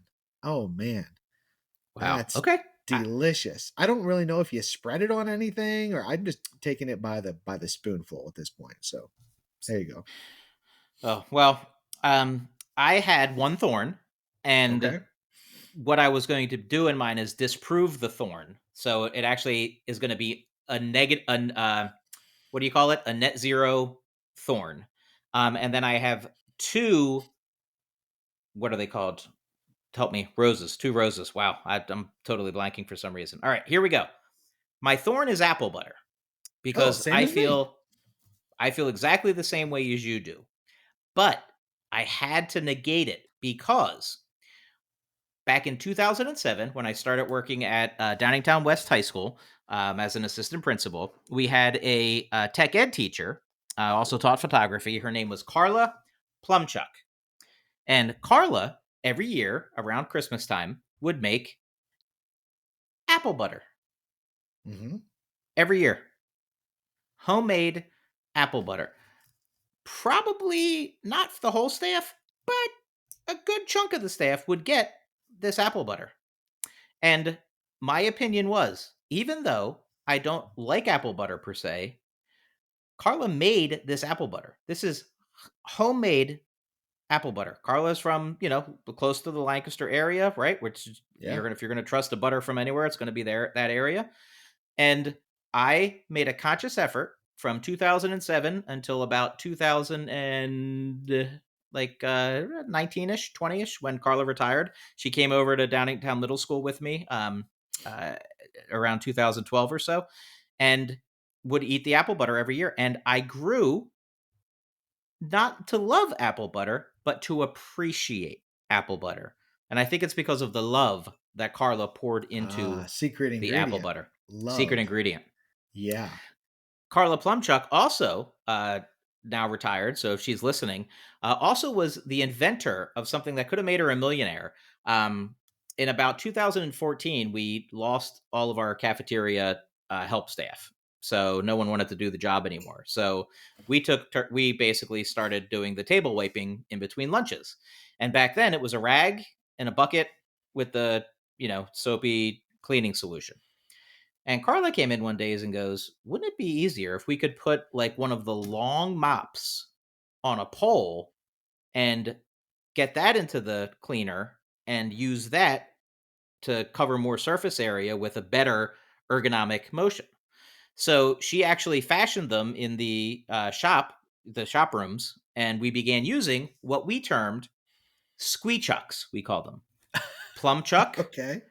Wow. that's Okay. delicious. I don't really know if you spread it on anything, or I'm just taking it by the spoonful at this point. So there you go. Oh, well, I had one thorn, and Okay. what I was going to do in mine is disprove the thorn. So it actually is going to be a negative, what do you call it? A net zero thorn. And then I have two, what are they called? Help me, roses, two roses. Wow, I'm totally blanking for some reason. All right, here we go. My thorn is apple butter Oh, because same as me. I feel exactly the same way as you do. But I had to negate it because back in 2007, when I started working at Downingtown West High School as an assistant principal, we had a tech ed teacher, also taught photography. Her name was Carla Plumchuck. And Carla, every year around Christmas time, would make apple butter Hmm. every year. Homemade apple butter. Probably not the whole staff, but a good chunk of the staff would get this apple butter. And my opinion was, even though I don't like apple butter per se, Carla made this apple butter. This is homemade apple butter. Carla's from, close to the Lancaster area, right? Which Yeah. if you're gonna trust a butter from anywhere, it's gonna be there, that area. And I made a conscious effort from 2007 until about 2000 and like 19ish, 20ish, when Carla retired. She came over to Downingtown Middle School with me uh, around 2012 or so, and would eat the apple butter every year. And I grew not to love apple butter, but to appreciate apple butter. And I think it's because of the love that Carla poured Ah, into secret the apple ingredient. butter. Secret Love. ingredient. Yeah. Carla Plumchuck, also now retired, so if she's listening, also was the inventor of something that could have made her a millionaire. In about 2014, we lost all of our cafeteria help staff, so no one wanted to do the job anymore. So we basically started doing the table wiping in between lunches, and back then it was a rag and a bucket with the soapy cleaning solution. And Carla came in one day and goes, "Wouldn't it be easier if we could put like one of the long mops on a pole and get that into the cleaner and use that to cover more surface area with a better ergonomic motion?" So she actually fashioned them in the shop rooms, and we began using what we termed squee chucks, we call them. Plum chuck, Okay.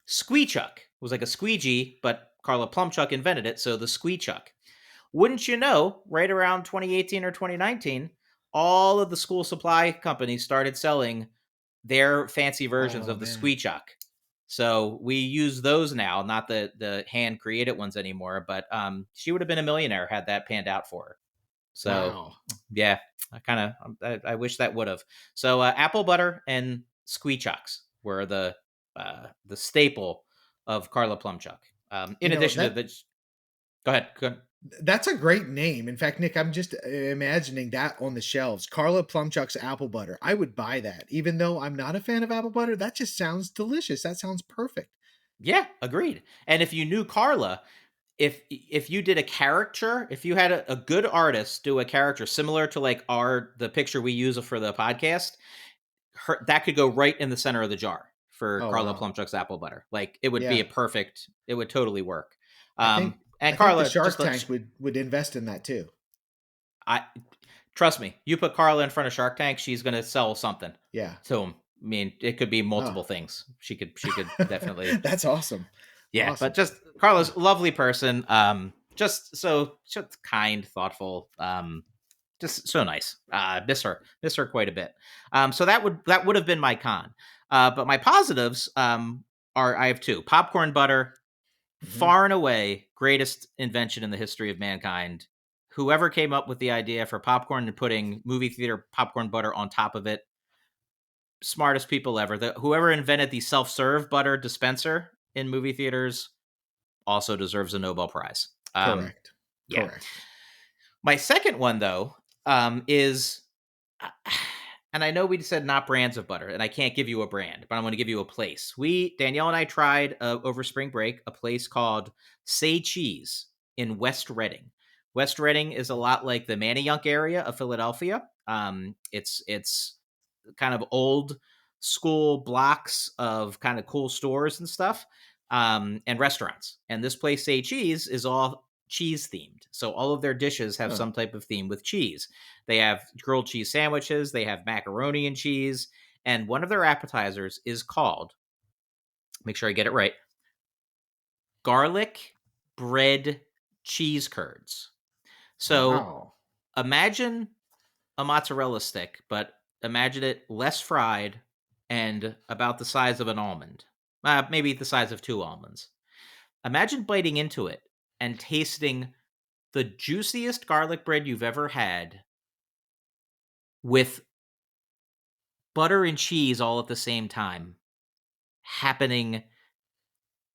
squee chuck was like a squeegee, but Carla Plumchuck invented it, so the squee chuck. Wouldn't you know, right around 2018 or 2019, all of the school supply companies started selling their fancy versions Oh of the man. squee chuck. So we use those now, not the hand created ones anymore. But she would have been a millionaire had that panned out for her. So Wow. yeah, I wish that would have. So apple butter and squee chucks were the staple of Carla Plumchuck. In You know, addition to the, go ahead. Go ahead. that's a great name. In fact, Nick, I'm just imagining that on the shelves. Carla Plumchuck's apple butter. I would buy that. Even though I'm not a fan of apple butter, that just sounds delicious. That sounds perfect. Yeah, agreed. And if you knew Carla, if you did a caricature, if you had a good artist do a character similar to like the picture we use for the podcast, that could go right in the center of the jar for Oh Carla wow. Plumchuck's apple butter. Like it would be Yeah. a perfect. It would totally work. I think Um, I And think the Carla, just Shark let Tank would invest in that too. I trust me. You put Carla in front of Shark Tank, she's going to sell something Yeah. to him. I mean, it could be Oh, multiple things. She could definitely. that's awesome. Yeah, but Awesome. just Carla's lovely person. Just kind, thoughtful. Just so nice. Miss her quite a bit. So that would have been my con. But my positives are I have two: popcorn butter, Hmm. far and away greatest invention in the history of mankind. Whoever came up with the idea for popcorn and putting movie theater popcorn butter on top of it, smartest people ever. Whoever invented the self-serve butter dispenser in movie theaters also deserves a Nobel Prize. Correct. Yeah. Correct. My second one though is, and I know we said not brands of butter, and I can't give you a brand, but I'm going to give you a place. Danielle and I tried over spring break a place called Say Cheese in West Reading. West Reading is a lot like the Manayunk area of Philadelphia. It's kind of old school blocks of kind of cool stores and stuff, and restaurants. And this place, Say Cheese, is all cheese themed. So all of their dishes have Huh. some type of theme with cheese. They have grilled cheese sandwiches, they have macaroni and cheese, and one of their appetizers is called, make sure I get it right, garlic bread cheese curds. So Wow. imagine a mozzarella stick, but imagine it less fried and about the size of an almond, maybe the size of two almonds. Imagine biting into it and tasting the juiciest garlic bread you've ever had with butter and cheese all at the same time happening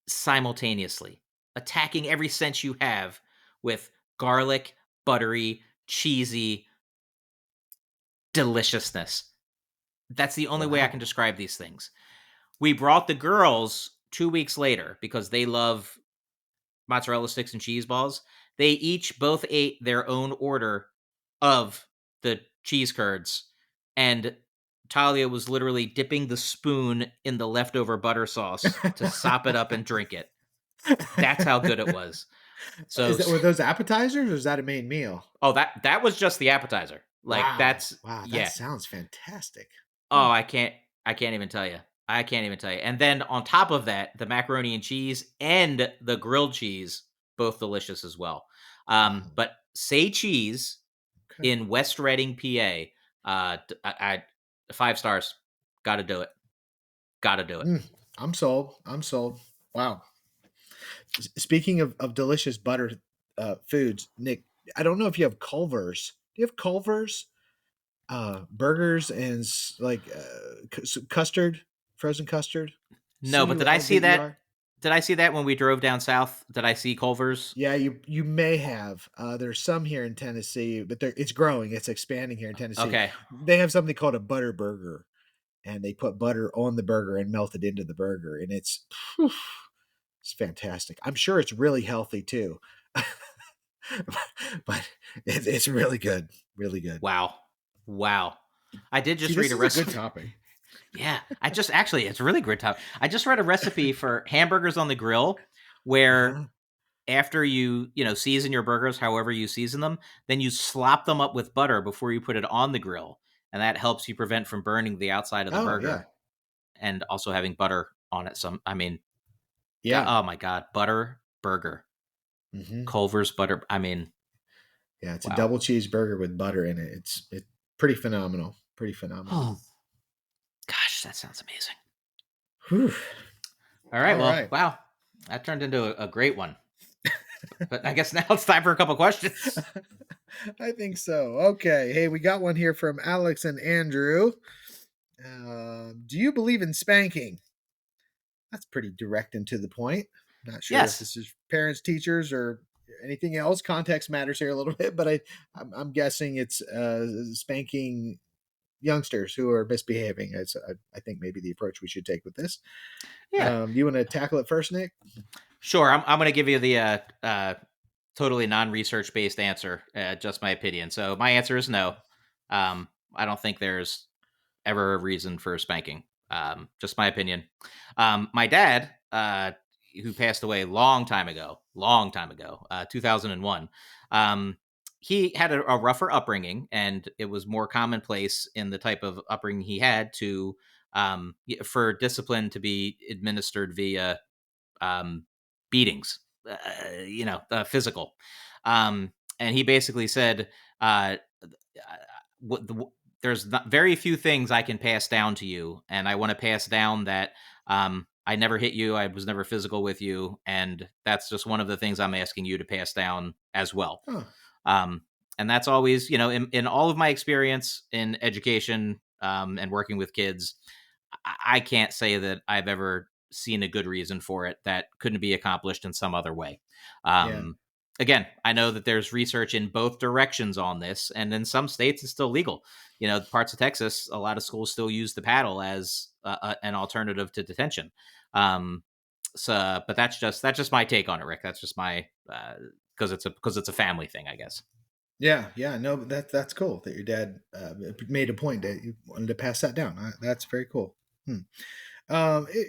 simultaneously, attacking every sense you have with garlic, buttery, cheesy deliciousness. That's the only way I can Wow. describe these things. We brought the girls 2 weeks later because they love mozzarella sticks and cheese balls. They each both ate their own order of the cheese curds, and Talia was literally dipping the spoon in the leftover butter sauce to sop it up and drink it. That's how good it was. So, Is that were those appetizers or is that a main meal? oh, that was just the appetizer. Like Wow. that's Wow. That yeah. sounds fantastic. Oh, Whew. I can't even tell you. I can't even tell you. And then on top of that, the macaroni and cheese and the grilled cheese, both delicious as well. Wow. But Say Cheese Okay. in West Reading, PA, I 5 stars. Got to do it. Got to do it. Mm, I'm sold. I'm sold. Wow. Speaking of delicious butter foods, Nick, I don't know if you have Culver's. Do you have Culver's burgers and custard, frozen custard? No, but did I see that? Culver. Did I see that when we drove down south? Did I see Culver's? Yeah, you may have. There's some here in Tennessee, but it's growing. It's expanding here in Tennessee. Okay. They have something called a butter burger, and they put butter on the burger and melt it into the burger, and phew, it's fantastic. I'm sure it's really healthy too, but it's really good, really good. Wow. Wow. I did See, just read this a is a good recipe. topic. Yeah, I just actually, it's really great top. I just read a recipe for hamburgers on the grill Uh where huh. after you season your burgers however you season them, then you slop them up with butter before you put it on the grill, and that helps you prevent from burning the outside of the Oh yeah, burger and also having butter on it. Some, I mean, yeah. oh my god, butter burger, Hmm. Culver's butter. I mean, Yeah, it's a wow. double cheeseburger with butter in it. It's pretty phenomenal. Pretty phenomenal. Oh gosh, that sounds amazing. Whew. All right, All well, right. wow, that turned into a great one. But I guess now it's time for a couple questions. I think so. Okay. Hey, we got one here from Alex and Andrew. Do you believe in spanking? That's pretty direct and to the point. Not sure if Yes. this is parents, teachers, or anything else. Context matters here a little bit, but I'm guessing it's spanking youngsters who are misbehaving. I think maybe the approach we should take with this. Yeah. Do you want to tackle it first, Nick? Sure. I'm going to give you the totally non-research based answer, just my opinion. So my answer is no. I don't think there's ever a reason for spanking. Just my opinion. My dad, who passed away a long time ago, 2001. Um, he had a rougher upbringing, and it was more commonplace in the type of upbringing he had to for discipline to be administered via beatings, physical. And he basically said, uh, what the, there's not very few things I can pass down to you, and I want to pass down that I never hit you, I was never physical with you, and that's just one of the things I'm asking you to pass down as well. Huh. Um, and that's always, in all of my experience in education and working with kids, I can't say that I've ever seen a good reason for it that couldn't be accomplished in some other way. Yeah. Um, Again, I know that there's research in both directions on this, and in some states it's still legal. Parts of Texas, a lot of schools still use the paddle as an alternative to detention. Um, but that's just my take on it, Rick. That's just my because it's a family thing, I guess. Yeah, yeah, no, that's cool that your dad made a point that you wanted to pass that down. That's very cool. Hmm.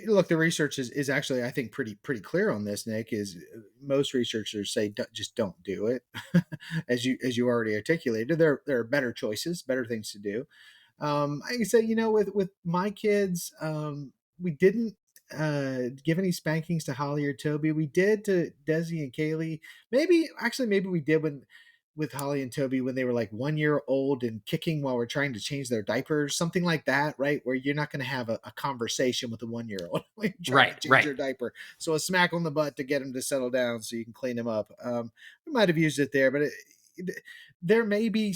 Look, the research is actually, I think, pretty clear on this. Nick, is most researchers say just don't do it, as you already articulated. There are better choices, better things to do. I can say, with my kids, we didn't give any spankings to Holly or Toby. We did to Desi and Kaylee. Maybe we did with Holly and Toby when they were like 1 year old and kicking while we're trying to change their diapers, something like that, right? Where you're not going to have a conversation with a 1 year old when you're trying to Right, change right. their diaper. So a smack on the butt to get them to settle down so you can clean them up. We might have used it there, but there may be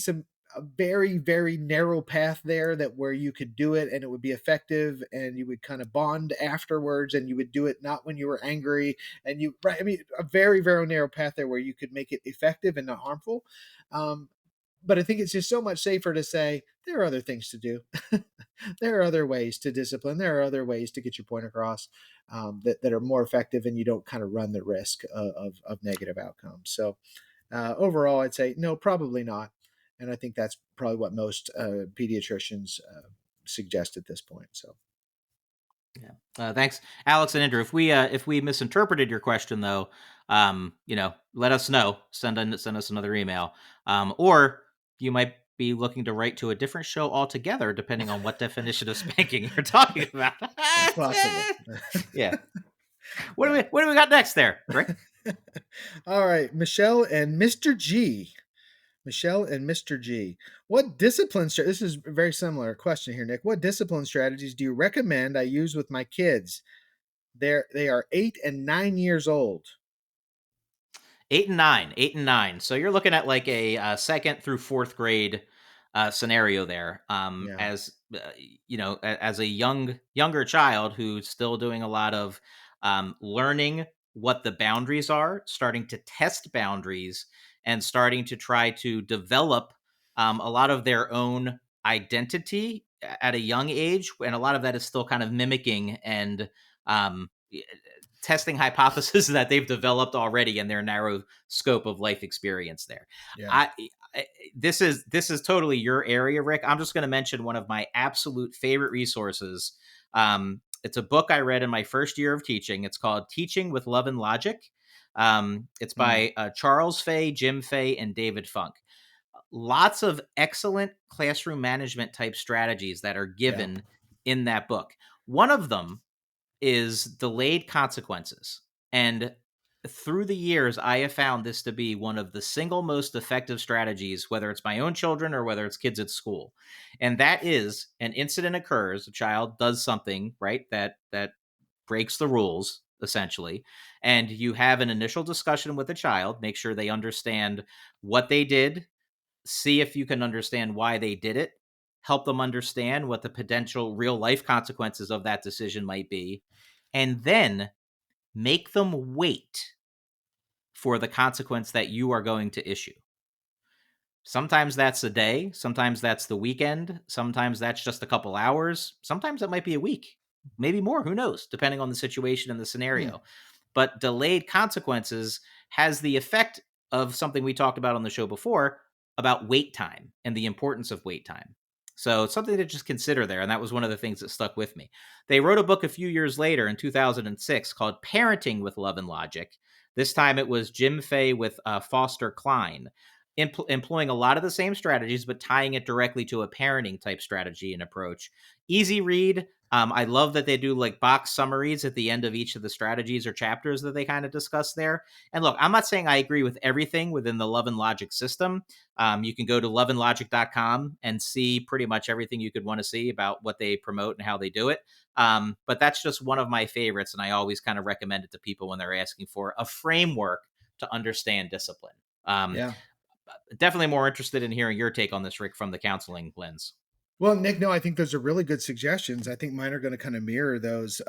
a very very narrow path there that where you could do it and it would be effective and you would kind of bond afterwards and you would do it not when you were angry and you right. I mean, a very very narrow path there where you could make it effective and not harmful. um, but I think it's just so much safer to say there are other things to do. There are other ways to discipline. There are other ways to get your point across, that are more effective, and you don't kind of run the risk of negative outcomes. So overall, I'd say no, probably not. And I think that's probably what most pediatricians suggest at this point. So Yeah. Thanks, Alex and Andrew. If we misinterpreted your question, though, let us know. Send us another email, or you might be looking to write to a different show altogether, depending on what definition of spanking you're talking about. it's possible. Yeah. What do we got next there, Rick? All right, Michelle and Mr. G. Michelle and Mr. G. What discipline? This is a very similar question here, Nick. What discipline strategies do you recommend I use with my kids? They are 8 and 9 years old. 8 and 9. So you're looking at like a second through fourth grade scenario there. Yeah, As as a younger child who's still doing a lot of learning what the boundaries are, starting to test boundaries, and starting to try to develop a lot of their own identity at a young age, and a lot of that is still kind of mimicking and um, testing hypotheses that they've developed already in their narrow scope of life experience there. yeah. I this is totally your area, Rick. I'm just going to mention one of my absolute favorite resources. It's a book I read in my first year of teaching. It's called Teaching with Love and Logic. It's Mm, by Charles Fay, Jim Fay, and David Funk. Lots of excellent classroom management type strategies that are yeah. given in that book. One of them is delayed consequences. And through the years, I have found this to be one of the single most effective strategies, whether it's my own children or whether it's kids at school. And that is, an incident occurs, a child does something, right, that breaks the rules essentially, and you have an initial discussion with the child, make sure they understand what they did, see if you can understand why they did it, help them understand what the potential real life consequences of that decision might be, and then make them wait for the consequence that you are going to issue. Sometimes that's a day, sometimes that's the weekend, sometimes that's just a couple hours, sometimes it might be a week, maybe more, who knows, depending on the situation and the Mm, scenario. But delayed consequences has the effect of something we talked about on the show before about wait time and the importance of wait time. So it's something to just consider there. And that was one of the things that stuck with me. They wrote a book a few years later in 2006 called Parenting with Love and Logic. This time it was Jim Fay with Foster Klein, employing a lot of the same strategies, but tying it directly to a parenting type strategy and approach. Easy read. I love that they do like box summaries at the end of each of the strategies or chapters that they kind of discuss there. And look, I'm not saying I agree with everything within the Love and Logic system. You can go to loveandlogic.com and see pretty much everything you could want to see about what they promote and how they do it. But that's just one of my favorites. And I always kind of recommend it to people when they're asking for a framework to understand discipline. Um, Yeah. Definitely more interested in hearing your take on this, Rick, from the counseling lens. Well, Nick, no, I think those are really good suggestions. I think mine are going to kind of mirror those.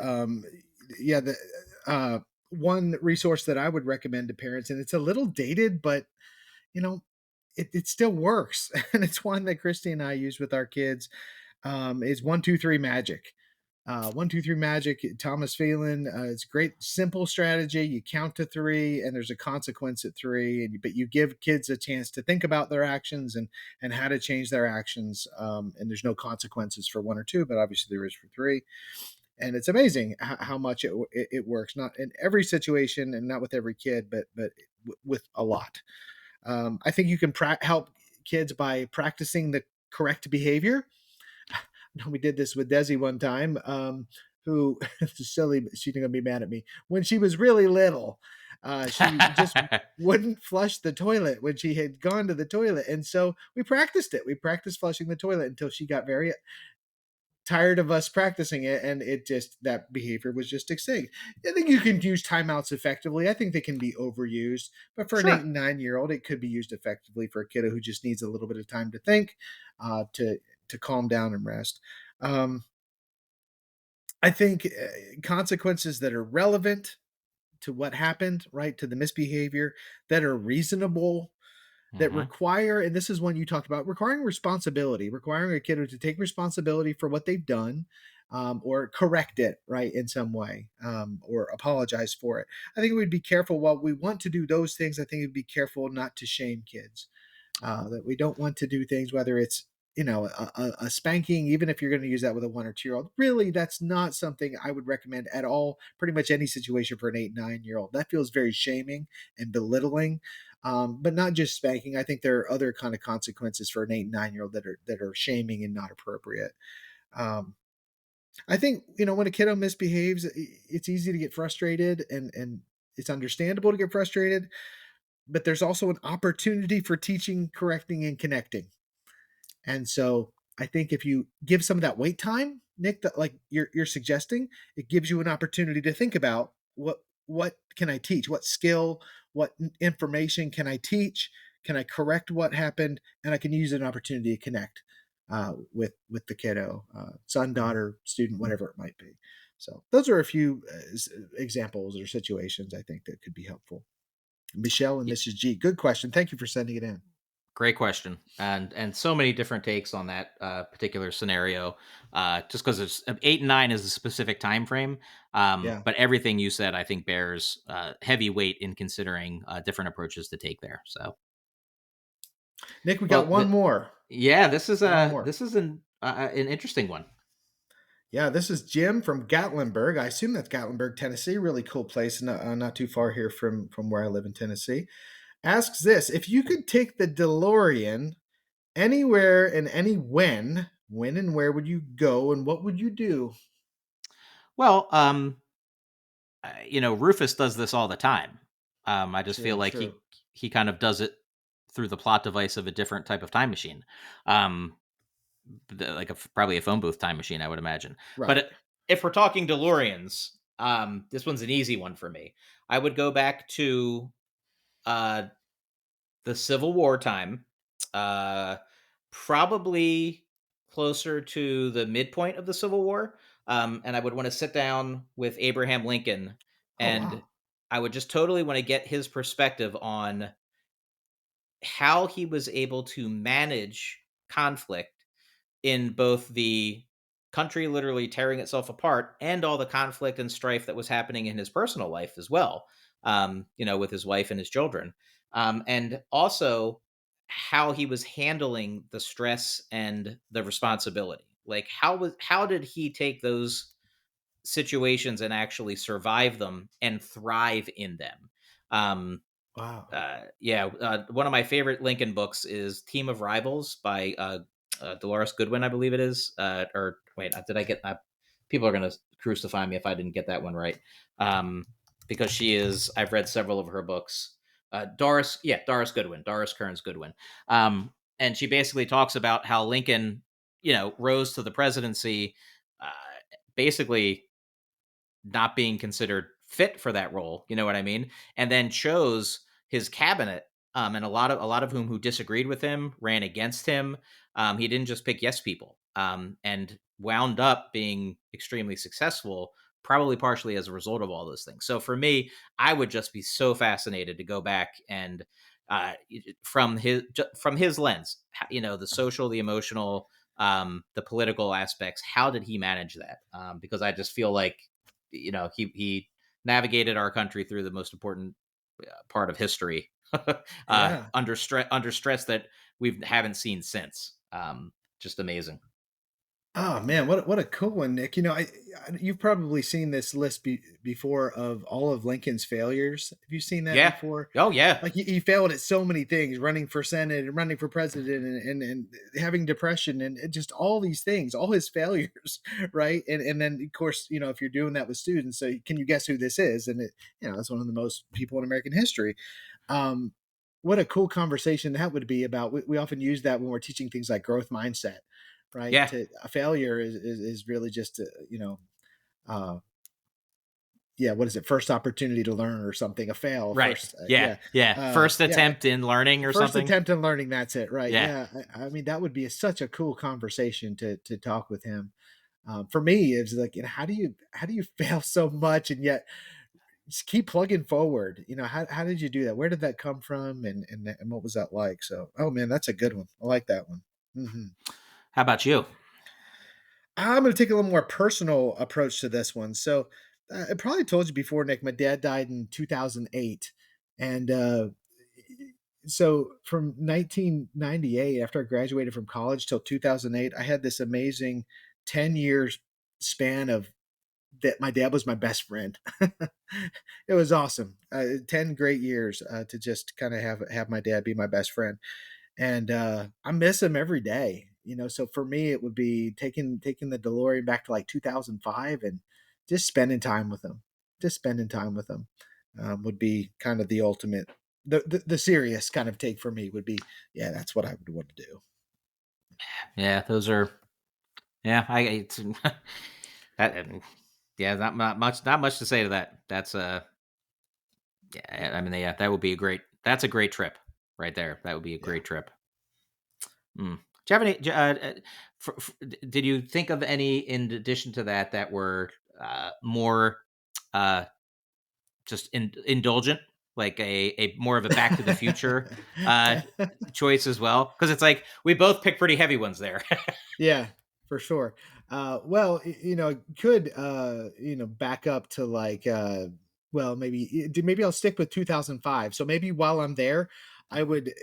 Yeah, the one resource that I would recommend to parents, and it's a little dated, but you know, it still works, and it's one that Christy and I use with our kids. Is 1, 2, 3 Magic. 1, 2, 3 Magic. Thomas Phelan. It's a great, simple strategy. You count to three, and there's a consequence at three. But you give kids a chance to think about their actions and how to change their actions. And there's no consequences for one or two, but obviously there is for three. And it's amazing how much it works. Not in every situation, and not with every kid, but with a lot. I think you can help kids by practicing the correct behavior. We did this with Desi one time, who it's silly, but she's gonna be mad at me. When she was really little, she just wouldn't flush the toilet when she had gone to the toilet, and so we practiced it. We practiced flushing the toilet until she got very tired of us practicing it, and it just that behavior was just extinct. I think you can use timeouts effectively. I think they can be overused, but for an eight Sure. and 9 year old, it could be used effectively for a kiddo who just needs a little bit of time to think, to calm down and rest. Um, I think consequences that are relevant to what happened, right, to the misbehavior, that are reasonable, that Hmm. require, and this is one you talked about, requiring responsibility, requiring a kid to take responsibility for what they've done, or correct it, right, in some way, or apologize for it. I think we'd be careful while we want to do those things. I think we'd be careful not to shame kids, that we don't want to do things, whether it's a spanking, even if you're going to use that with a 1 or 2 year old. Really, that's not something I would recommend at all. Pretty much any situation for an 8, 9 year old, that feels very shaming and belittling. But not just spanking. I think there are other kind of consequences for an 8, 9 year old that are shaming and not appropriate. Um, I think when a kiddo misbehaves, it's easy to get frustrated, and it's understandable to get frustrated. But there's also an opportunity for teaching, correcting, and connecting. And so I think if you give some of that wait time, Nick, that like you're suggesting, it gives you an opportunity to think about what can I teach? What skill, what information can I teach? Can I correct what happened? And I can use an opportunity to connect, with the kiddo, son, daughter, student, whatever it might be. So those are a few examples or situations I think that could be helpful. Michelle and Mrs. G, good question. Thank you for sending it in. Great question, and so many different takes on that particular scenario. Just because it's 8 and 9 is a specific time frame, Yeah, but everything you said, I think, bears heavy weight in considering different approaches to take there. So, Nick, we got well, one more. yeah, this is One more. an interesting one. Yeah, this is Jim from Gatlinburg. I assume that's Gatlinburg, Tennessee. Really cool place, not too far here from where I live in Tennessee. Asks this: if you could take the DeLorean anywhere and any when and where would you go, and what would you do? Well, Rufus does this all the time. I just feel True, like true. he kind of does it through the plot device of a different type of time machine. Um, like probably a phone booth time machine, I would imagine. But Right. if we're talking DeLoreans, this one's an easy one for me. I would go back to uh, the Civil War time, uh, probably closer to the midpoint of the Civil War, and I would want to sit down with Abraham Lincoln, Oh and wow. I would just totally want to get his perspective on how he was able to manage conflict in both the country literally tearing itself apart and all the conflict and strife that was happening in his personal life as well, with his wife and his children. And also how he was handling the stress and the responsibility. Like how did he take those situations and actually survive them and thrive in them? Um, Wow. yeah, one of my favorite Lincoln books is Team of Rivals by Dolores Goodwin, I believe it is. Or wait, did I get? People are going to crucify me if I didn't get that one right, because she is. I've read several of her books. Doris Goodwin, Doris Kearns Goodwin, and she basically talks about how Lincoln, rose to the presidency, uh, basically not being considered fit for that role. You know what I mean? And then chose his cabinet, and a lot of whom who disagreed with him ran against him. He didn't just pick yes people, and wound up being extremely successful, probably partially as a result of all those things. So for me, I would just be so fascinated to go back and from his lens, the social, the emotional, the political aspects. How did he manage that? Because I just feel like he navigated our country through the most important part of history Yeah. under stress that we haven't seen since. Just amazing. Oh man, what a cool one, Nick. You've probably seen this list before of all of Lincoln's failures. Have you seen that Yeah. before? Oh yeah. Like he failed at so many things, running for senate and running for president, and having depression, and just all these things, all his failures, right? And then of course, if you're doing that with students, so can you guess who this is? And it's one of the most people in American history. Um, what a cool conversation that would be about. We often use that when we're teaching things like growth mindset, right? Yeah. To a failure is really just uh, yeah, what is it? First opportunity to learn or something. A fail, Right. first, Yeah. Yeah. First yeah, attempt in learning or first something. attempt in learning. That's it, right? Yeah. Yeah, I mean that would be such a cool conversation to talk with him. For me, it's like, how do you fail so much and yet just keep plugging forward? How did you do that? Where did that come from? And what was that like? So, oh man, that's a good one. I like that one. Hmm. How about you? I'm going to take a little more personal approach to this one. So, I probably told you before, Nick. My dad died in 2008, and so from 1998, after I graduated from college till 2008, I had this amazing 10 years span of that. My dad was my best friend. It was awesome. 10 great years to just kind of have my dad be my best friend, and I miss him every day. So for me, it would be taking the DeLorean back to like 2005 and just spending time with him. Just spending time with him would be kind of the ultimate. The serious kind of take for me would be, yeah, that's what I would want to do. Yeah. Those are. Yeah. It's, that. Yeah. Not much to say to that. That's Yeah. I mean, yeah. That would be a great. That's a great trip right there. That would be a Yeah. great trip. Mm. Do you have any? Did you think of any in addition to that were more uh, just indulgent, like a more of a Back to the Future uh, choice as well? Because it's like we both picked pretty heavy ones there. Yeah, for sure. Well, could back up to like well, maybe I'll stick with 2005. So maybe while I'm there, I would,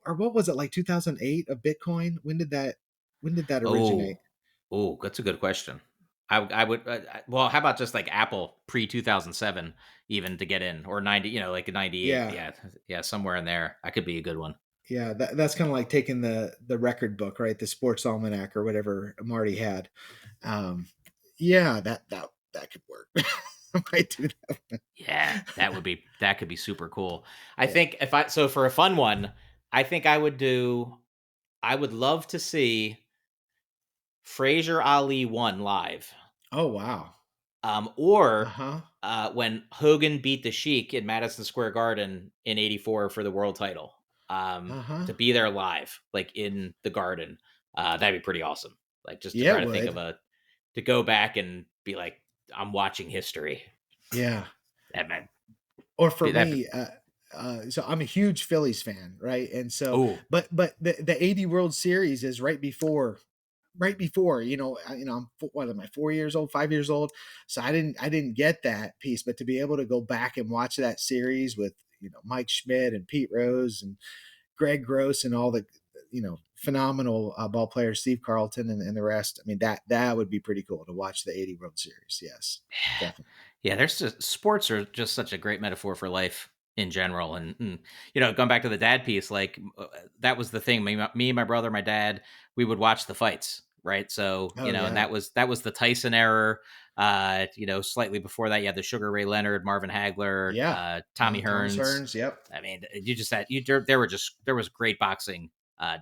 or what was it, like 2008 of Bitcoin? When did that originate? Oh, oh, that's a good question. I would well, how about just like Apple pre 2007 even to get in, or 90, like 98? Yeah. Yeah, yeah, somewhere in there. That could be a good one. Yeah, that's kind of like taking the record book, right? The sports almanac or whatever Marty had. Um, yeah, that could work. I might do that. Yeah, that could be super cool. I Yeah. think if I so for a fun one, I think I would love to see Fraser Ali 1 live. Oh wow. Uh Or huh. when Hogan beat the Sheik in Madison Square Garden in '84 for the world title. Uh huh. To be there live, like in the garden, that'd be pretty awesome. Like just to Yeah, try it to think of would. to go back and be like, I'm watching history. Yeah. That man, Or for that me, so I'm a huge Phillies fan, right? And so, oh but the '80 World Series is right before. I'm what am I, 4 years old, 5 years old? So I didn't get that piece, but to be able to go back and watch that series with Mike Schmidt and Pete Rose, and Greg Gross and all the phenomenal ball players, Steve Carlton and the rest. I mean, that would be pretty cool to watch the 80 World Series. Yes, definitely. Yeah, there's just sports are just such a great metaphor for life in general. And going back to the dad piece, like that was the thing. Me, my brother, my dad, we would watch the fights, right? So Oh and yeah, that was the Tyson era. Slightly before that, you had the Sugar Ray Leonard, Marvin Hagler, yeah. Tommy Thomas Hearns. Hearns. Yep. I mean, you just had there was great boxing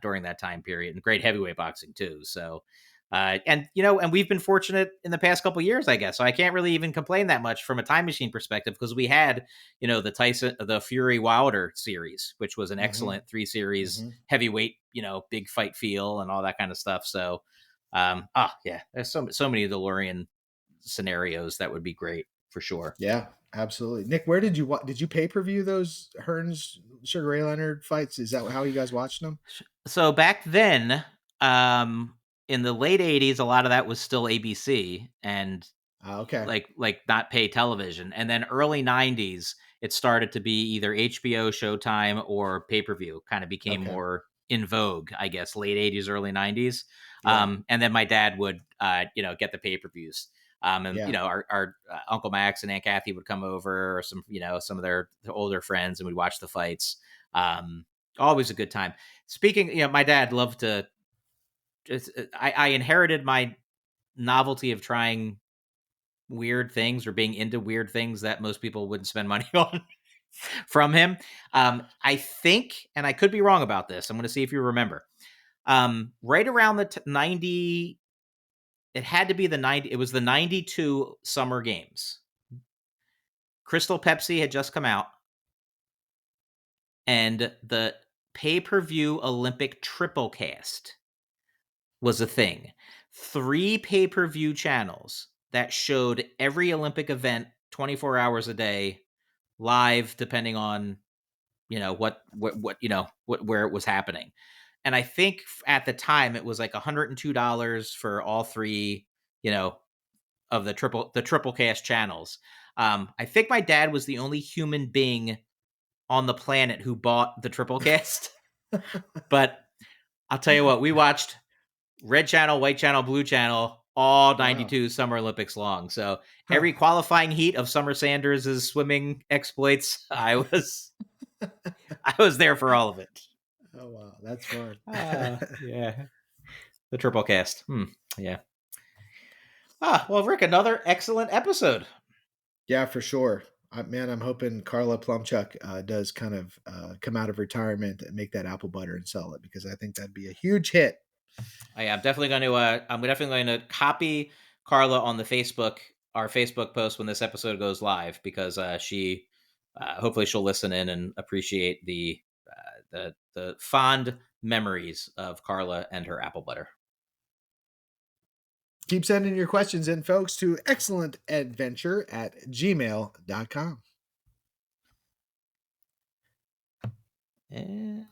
during that time period, and great heavyweight boxing too. So and we've been fortunate in the past couple of years, I guess. So I can't really even complain that much from a time machine perspective, because we had, the Fury Wilder series, which was an Mm-hmm. excellent 3 series Mm-hmm. heavyweight, big fight feel and all that kind of stuff. So, yeah, there's so many DeLorean scenarios that would be great for sure. Yeah, absolutely. Nick, where did you pay per view those Hearns Sugar Ray Leonard fights? Is that how you guys watched them? So back then, in the late '80s, a lot of that was still ABC, and Okay. like not pay television. And then early '90s, it started to be either HBO, Showtime, or pay-per-view. Kind of became Okay. more in vogue, I guess, late '80s, early '90s. Yeah. And then my dad would, get the pay-per-views. And Yeah. our Uncle Max and Aunt Kathy would come over, or some of their older friends, and we'd watch the fights. Always a good time. Speaking, my dad loved to. I inherited my novelty of trying weird things, or being into weird things that most people wouldn't spend money on from him. I think, and I could be wrong about this, I'm going to see if you remember. Right around the 90, it had to be the 90, it was the 92 Summer Games. Crystal Pepsi had just come out, and the pay-per-view Olympic triple cast was a thing. 3 pay-per-view channels that showed every Olympic event 24 hours a day, live, depending on where it was happening. And I think at the time it was like $102 for all 3, of the triple cast channels. I think my dad was the only human being on the planet who bought the triple cast. But I'll tell you what, we watched red channel, white channel, blue channel, all Wow. 92 Summer Olympics long. So Huh. every qualifying heat of Summer Sanders' swimming exploits, I was there for all of it. Oh wow, that's fun. Yeah. The triple cast. Yeah. Well, Rick, another excellent episode. Yeah, for sure. Man, I'm hoping Carla Plumchuck does kind of come out of retirement and make that apple butter and sell it, because I think that'd be a huge hit. I'm definitely going to. I'm definitely going to copy Carla on our Facebook post when this episode goes live, because she, hopefully, she'll listen in and appreciate the fond memories of Carla and her apple butter. Keep sending your questions in, folks, to excellentadventure@gmail.com. Yeah.